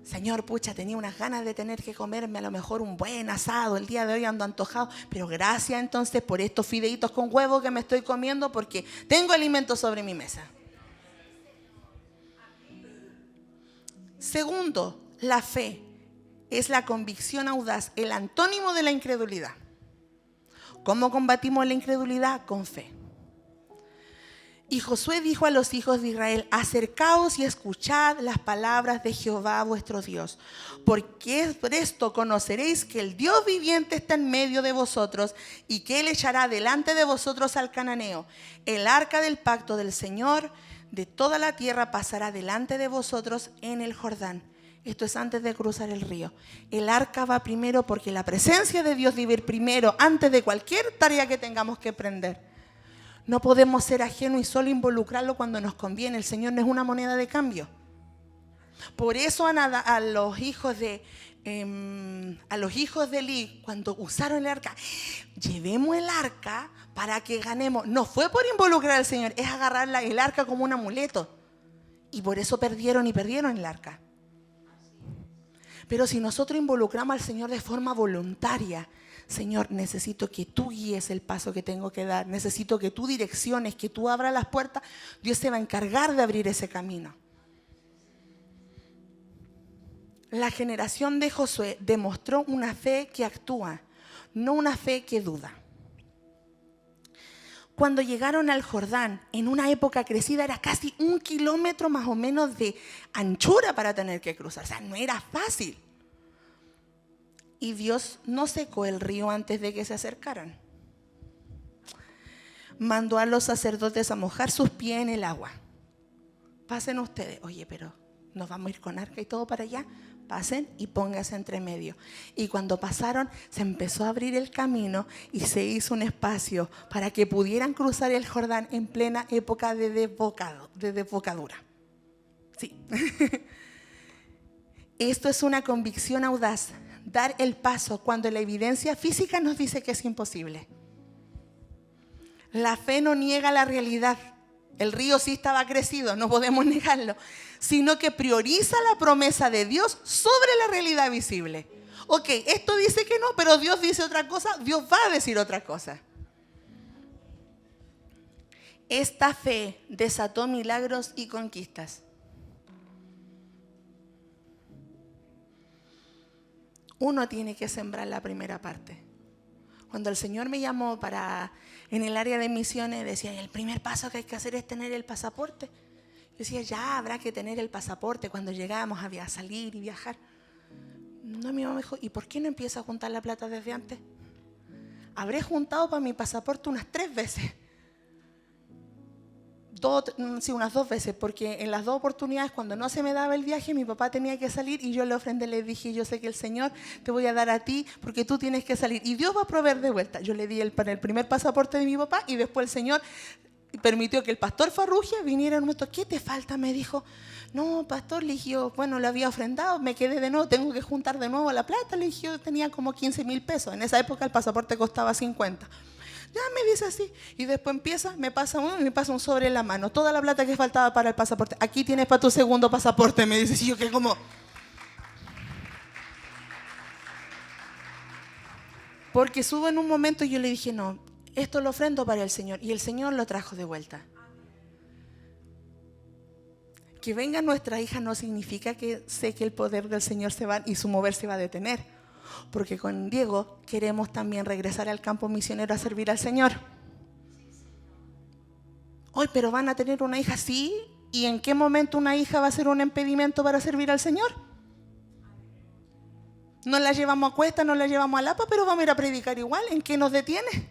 Señor, pucha, tenía unas ganas de tener que comerme a lo mejor un buen asado. El día de hoy ando antojado, pero gracias entonces por estos fideitos con huevo que me estoy comiendo porque tengo alimento sobre mi mesa. Segundo, la fe es la convicción audaz, el antónimo de la incredulidad. ¿Cómo combatimos la incredulidad? Con fe. Y Josué dijo a los hijos de Israel: acercaos y escuchad las palabras de Jehová vuestro Dios, porque por esto conoceréis que el Dios viviente está en medio de vosotros y que Él echará delante de vosotros al cananeo. El arca del pacto del Señor de toda la tierra pasará delante de vosotros en el Jordán. Esto es antes de cruzar el río. El arca va primero porque la presencia de Dios debe ir primero antes de cualquier tarea que tengamos que emprender. No podemos ser ajenos y solo involucrarlo cuando nos conviene. El Señor no es una moneda de cambio. Por eso a los hijos de Eli, cuando usaron el arca, llevemos el arca para que ganemos. No fue por involucrar al Señor, es agarrar el arca como un amuleto. Y por eso perdieron el arca. Pero si nosotros involucramos al Señor de forma voluntaria, Señor, necesito que tú guíes el paso que tengo que dar, necesito que tú direcciones, que tú abras las puertas, Dios se va a encargar de abrir ese camino. La generación de Josué demostró una fe que actúa, no una fe que duda. Cuando llegaron al Jordán, en una época crecida, era casi 1 kilómetro más o menos de anchura para tener que cruzar. O sea, no era fácil. Y Dios no secó el río antes de que se acercaran. Mandó a los sacerdotes a mojar sus pies en el agua. Pasen ustedes. Oye, pero nos vamos a ir con arca y todo para allá. Pasen y pónganse entre medio. Y cuando pasaron, se empezó a abrir el camino y se hizo un espacio para que pudieran cruzar el Jordán en plena época de desbocadura. Sí. Esto es una convicción audaz. Dar el paso cuando la evidencia física nos dice que es imposible. La fe no niega la realidad. El río sí estaba crecido, no podemos negarlo, sino que prioriza la promesa de Dios sobre la realidad visible. Ok, esto dice que no, pero Dios dice otra cosa, Dios va a decir otra cosa. Esta fe desató milagros y conquistas. Uno tiene que sembrar la primera parte. Cuando el Señor me llamó en el área de misiones, decía, el primer paso que hay que hacer es tener el pasaporte. Yo decía, ya habrá que tener el pasaporte cuando llegamos a salir y viajar. No, mi mamá me dijo, ¿y por qué no empieza a juntar la plata desde antes? Habré juntado para mi pasaporte unas 3 veces. Unas 2 veces, porque en las 2 oportunidades cuando no se me daba el viaje, mi papá tenía que salir y yo le ofrendé, le dije, yo sé que el Señor te voy a dar a ti porque tú tienes que salir y Dios va a proveer de vuelta. Yo le di para el primer pasaporte de mi papá y después el Señor permitió que el pastor Farrugia viniera en un momento. ¿Qué te falta? Me dijo. No, pastor, le dije yo, bueno, lo había ofrendado, me quedé de nuevo, tengo que juntar de nuevo la plata. Le dije yo, tenía como 15,000 pesos. En esa época el pasaporte costaba 50. Ya me dice así. Y después me pasa un sobre en la mano. Toda la plata que faltaba para el pasaporte. Aquí tienes para tu segundo pasaporte. Me dice. Y yo que como... Porque subo en un momento y yo le dije, no, esto lo ofrendo para el Señor. Y el Señor lo trajo de vuelta. Que venga nuestra hija no significa que sé que el poder del Señor se va y su mover se va a detener. Porque con Diego queremos también regresar al campo misionero a servir al Señor. Hoy, pero van a tener una hija, sí. ¿Y en qué momento una hija va a ser un impedimento para servir al Señor? No la llevamos a cuesta, no la llevamos a Lapa, pero vamos a ir a predicar igual. ¿En qué nos detiene?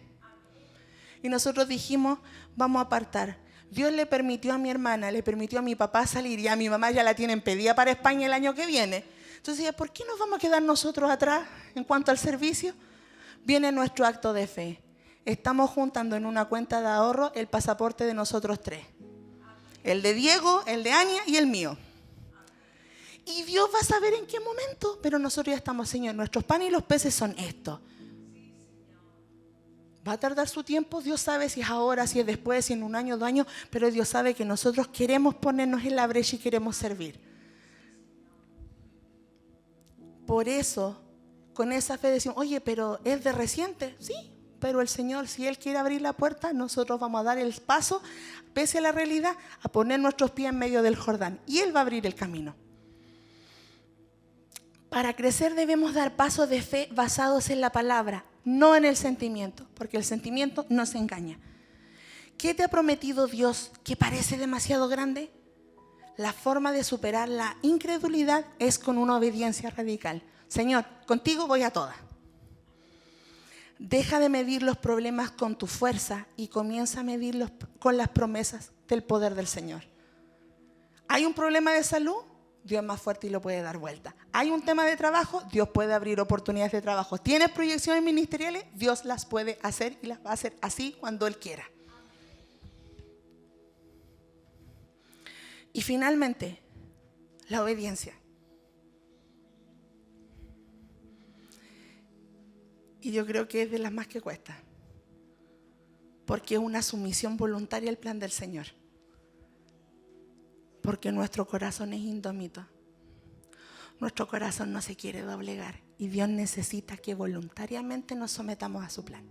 Y nosotros dijimos, vamos a apartar. Dios le permitió a mi hermana, le permitió a mi papá salir y a mi mamá ya la tienen pedida para España el año que viene. Entonces, ¿por qué nos vamos a quedar nosotros atrás en cuanto al servicio? Viene nuestro acto de fe. Estamos juntando en una cuenta de ahorro el pasaporte de nosotros 3. El de Diego, el de Ania y el mío. Y Dios va a saber en qué momento, pero nosotros ya estamos, Señor, nuestros panes y los peces son estos. Va a tardar su tiempo, Dios sabe si es ahora, si es después, si en 1 año, 2 años, pero Dios sabe que nosotros queremos ponernos en la brecha y queremos servir. Por eso, con esa fe decimos, oye, pero ¿es de reciente? Sí, pero el Señor, si Él quiere abrir la puerta, nosotros vamos a dar el paso, pese a la realidad, a poner nuestros pies en medio del Jordán. Y Él va a abrir el camino. Para crecer debemos dar pasos de fe basados en la palabra, no en el sentimiento, porque el sentimiento nos engaña. ¿Qué te ha prometido Dios que parece demasiado grande? La forma de superar la incredulidad es con una obediencia radical. Señor, contigo voy a toda. Deja de medir los problemas con tu fuerza y comienza a medirlos con las promesas del poder del Señor. ¿Hay un problema de salud? Dios es más fuerte y lo puede dar vuelta. ¿Hay un tema de trabajo? Dios puede abrir oportunidades de trabajo. ¿Tienes proyecciones ministeriales? Dios las puede hacer y las va a hacer así cuando Él quiera. Y finalmente, la obediencia. Y yo creo que es de las más que cuesta, porque es una sumisión voluntaria al plan del Señor. Porque nuestro corazón es indómito. Nuestro corazón no se quiere doblegar y Dios necesita que voluntariamente nos sometamos a su plan.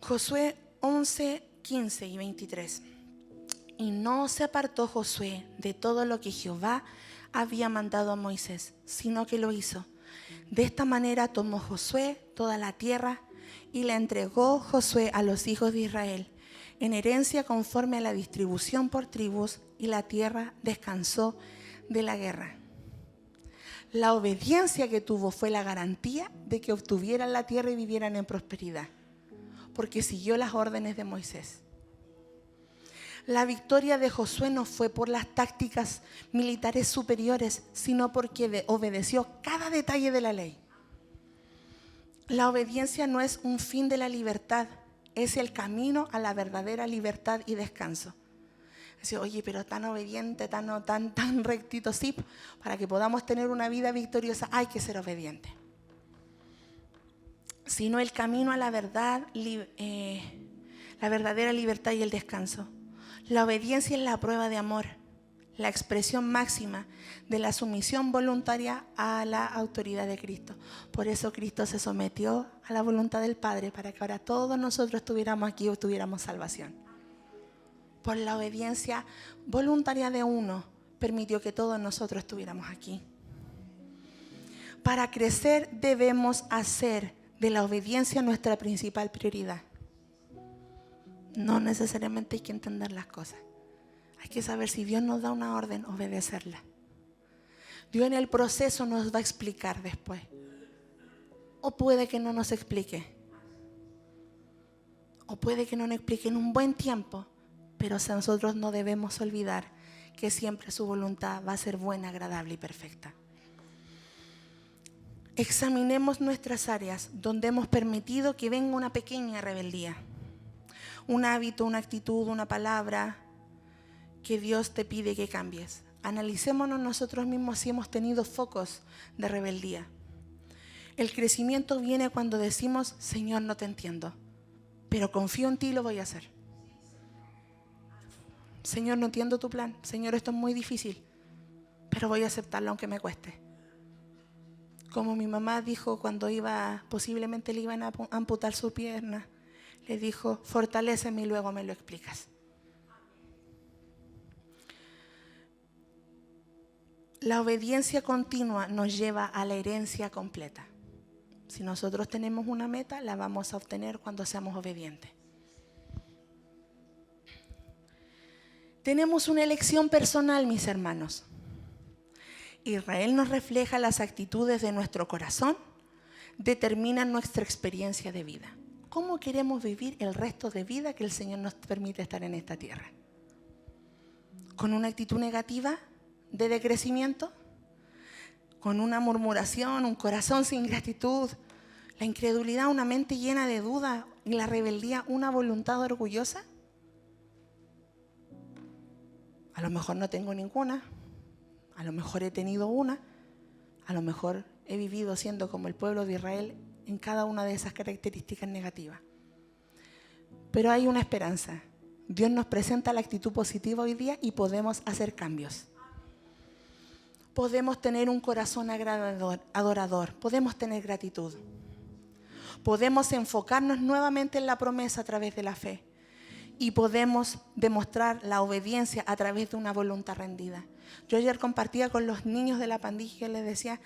Josué 11, 15 y 23. Y no se apartó Josué de todo lo que Jehová había mandado a Moisés, sino que lo hizo. De esta manera tomó Josué toda la tierra y la entregó Josué a los hijos de Israel en herencia conforme a la distribución por tribus, y la tierra descansó de la guerra. La obediencia que tuvo fue la garantía de que obtuvieran la tierra y vivieran en prosperidad, porque siguió las órdenes de Moisés. La victoria de Josué no fue por las tácticas militares superiores, sino porque obedeció cada detalle de la ley. La obediencia no es un fin de la libertad, es el camino a la verdadera libertad y descanso. Dice, oye, pero tan obediente, tan rectito, sí, para que podamos tener una vida victoriosa hay que ser obediente. Sino el camino a la verdad, la verdadera libertad y el descanso. La obediencia es la prueba de amor, la expresión máxima de la sumisión voluntaria a la autoridad de Cristo. Por eso Cristo se sometió a la voluntad del Padre, para que ahora todos nosotros estuviéramos aquí o tuviéramos salvación. Por la obediencia voluntaria de uno, permitió que todos nosotros estuviéramos aquí. Para crecer debemos hacer de la obediencia nuestra principal prioridad. No necesariamente hay que entender las cosas. Hay que saber, si Dios nos da una orden, obedecerla. Dios en el proceso nos va a explicar después. O puede que no nos explique. O puede que no nos explique en un buen tiempo. Pero nosotros no debemos olvidar que siempre su voluntad va a ser buena, agradable y perfecta. Examinemos nuestras áreas donde hemos permitido que venga una pequeña rebeldía. Un hábito, una actitud, una palabra que Dios te pide que cambies. Analicémonos nosotros mismos si hemos tenido focos de rebeldía. El crecimiento viene cuando decimos, Señor, no te entiendo, pero confío en ti y lo voy a hacer. Señor, no entiendo tu plan. Señor, esto es muy difícil, pero voy a aceptarlo aunque me cueste. Como mi mamá dijo cuando posiblemente le iban a amputar su pierna, le dijo, fortaléceme y luego me lo explicas. La obediencia continua nos lleva a la herencia completa. Si nosotros tenemos una meta, la vamos a obtener cuando seamos obedientes. Tenemos una elección personal, mis hermanos. Israel nos refleja las actitudes de nuestro corazón, determinan nuestra experiencia de vida. ¿Cómo queremos vivir el resto de vida que el Señor nos permite estar en esta tierra? ¿Con una actitud negativa de decrecimiento? ¿Con una murmuración, un corazón sin gratitud? ¿La incredulidad, una mente llena de duda? ¿Y la rebeldía, una voluntad orgullosa? A lo mejor no tengo ninguna, a lo mejor he tenido una, a lo mejor he vivido siendo como el pueblo de Israel en cada una de esas características negativas. Pero hay una esperanza. Dios nos presenta la actitud positiva hoy día y podemos hacer cambios. Podemos tener un corazón agradador, adorador, podemos tener gratitud. Podemos enfocarnos nuevamente en la promesa a través de la fe. Y podemos demostrar la obediencia a través de una voluntad rendida. Yo ayer compartía con los niños de la pandilla y les decía,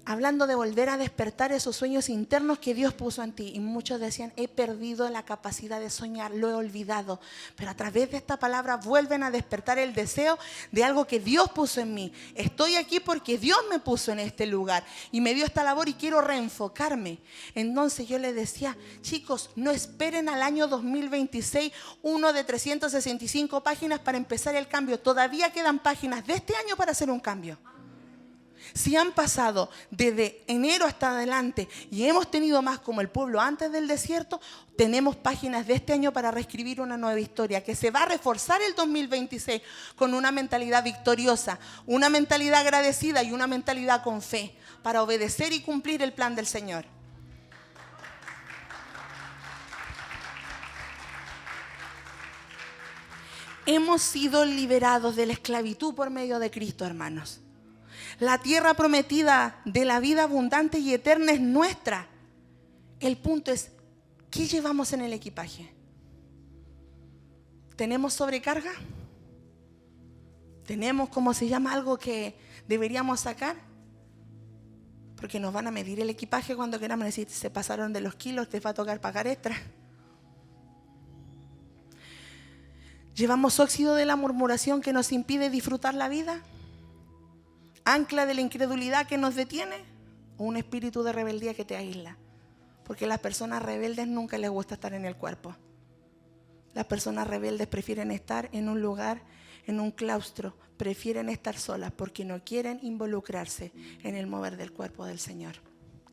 hablando de volver a despertar esos sueños internos que Dios puso en ti. Y muchos decían, he perdido la capacidad de soñar, lo he olvidado. Pero a través de esta palabra vuelven a despertar el deseo de algo que Dios puso en mí. Estoy aquí porque Dios me puso en este lugar y me dio esta labor y quiero reenfocarme. Entonces yo les decía, chicos, no esperen al año 2026, uno de 365 páginas para empezar el cambio. Todavía quedan páginas de este año para hacer un cambio. Si han pasado desde enero hasta adelante y hemos tenido más como el pueblo antes del desierto, tenemos páginas de este año para reescribir una nueva historia que se va a reforzar el 2026 con una mentalidad victoriosa, una mentalidad agradecida y una mentalidad con fe para obedecer y cumplir el plan del Señor. Hemos sido liberados de la esclavitud por medio de Cristo, hermanos. La tierra prometida de la vida abundante y eterna es nuestra. El punto es, ¿qué llevamos en el equipaje? ¿Tenemos sobrecarga? ¿Tenemos, cómo se llama, algo que deberíamos sacar? Porque nos van a medir el equipaje cuando queramos decir, se pasaron de los kilos, te va a tocar pagar extra. ¿Llevamos óxido de la murmuración que nos impide disfrutar la vida? ¿Ancla de la incredulidad que nos detiene? ¿O un espíritu de rebeldía que te aísla? Porque a las personas rebeldes nunca les gusta estar en el cuerpo. Las personas rebeldes prefieren estar en un lugar, en un claustro. Prefieren estar solas porque no quieren involucrarse en el mover del cuerpo del Señor.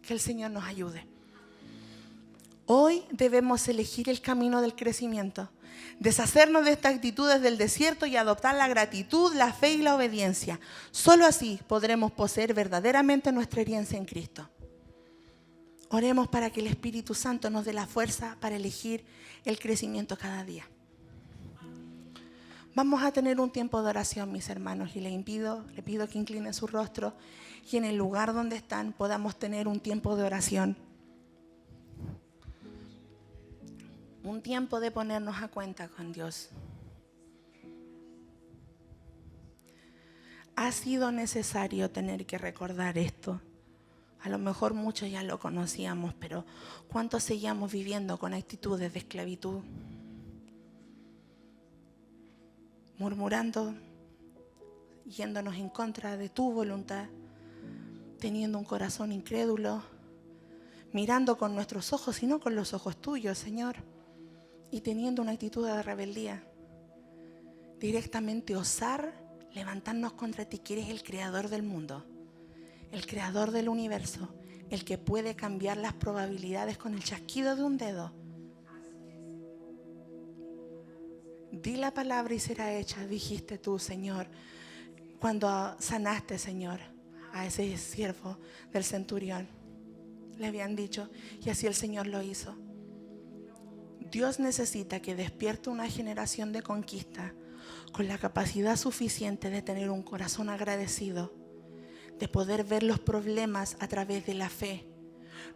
Que el Señor nos ayude. Hoy debemos elegir el camino del crecimiento. Deshacernos de estas actitudes del desierto y adoptar la gratitud, la fe y la obediencia. Solo así podremos poseer verdaderamente nuestra herencia en Cristo. Oremos para que el Espíritu Santo nos dé la fuerza para elegir el crecimiento cada día. Vamos a tener un tiempo de oración, mis hermanos, y le pido que inclinen su rostro y en el lugar donde están podamos tener un tiempo de oración. Un tiempo de ponernos a cuenta con Dios. Ha sido necesario tener que recordar esto. A lo mejor muchos ya lo conocíamos, pero ¿cuántos seguíamos viviendo con actitudes de esclavitud? Murmurando, yéndonos en contra de tu voluntad, teniendo un corazón incrédulo, mirando con nuestros ojos y no con los ojos tuyos, Señor. Y teniendo una actitud de rebeldía, directamente osar levantarnos contra ti, que eres el creador del mundo, el creador del universo, el que puede cambiar las probabilidades con el chasquido de un dedo. Di la palabra y será hecha, dijiste tú, Señor, cuando sanaste, Señor, a ese siervo del centurión. Le habían dicho, y así el Señor lo hizo. Dios necesita que despierte una generación de conquista con la capacidad suficiente de tener un corazón agradecido, de poder ver los problemas a través de la fe,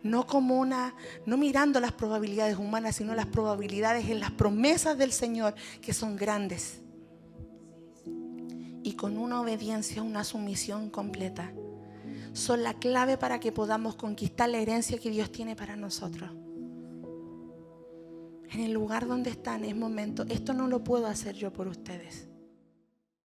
no mirando las probabilidades humanas, sino las probabilidades en las promesas del Señor, que son grandes, y con una obediencia, una sumisión completa, son la clave para que podamos conquistar la herencia que Dios tiene para nosotros. En el lugar donde están es momento, esto no lo puedo hacer yo por ustedes.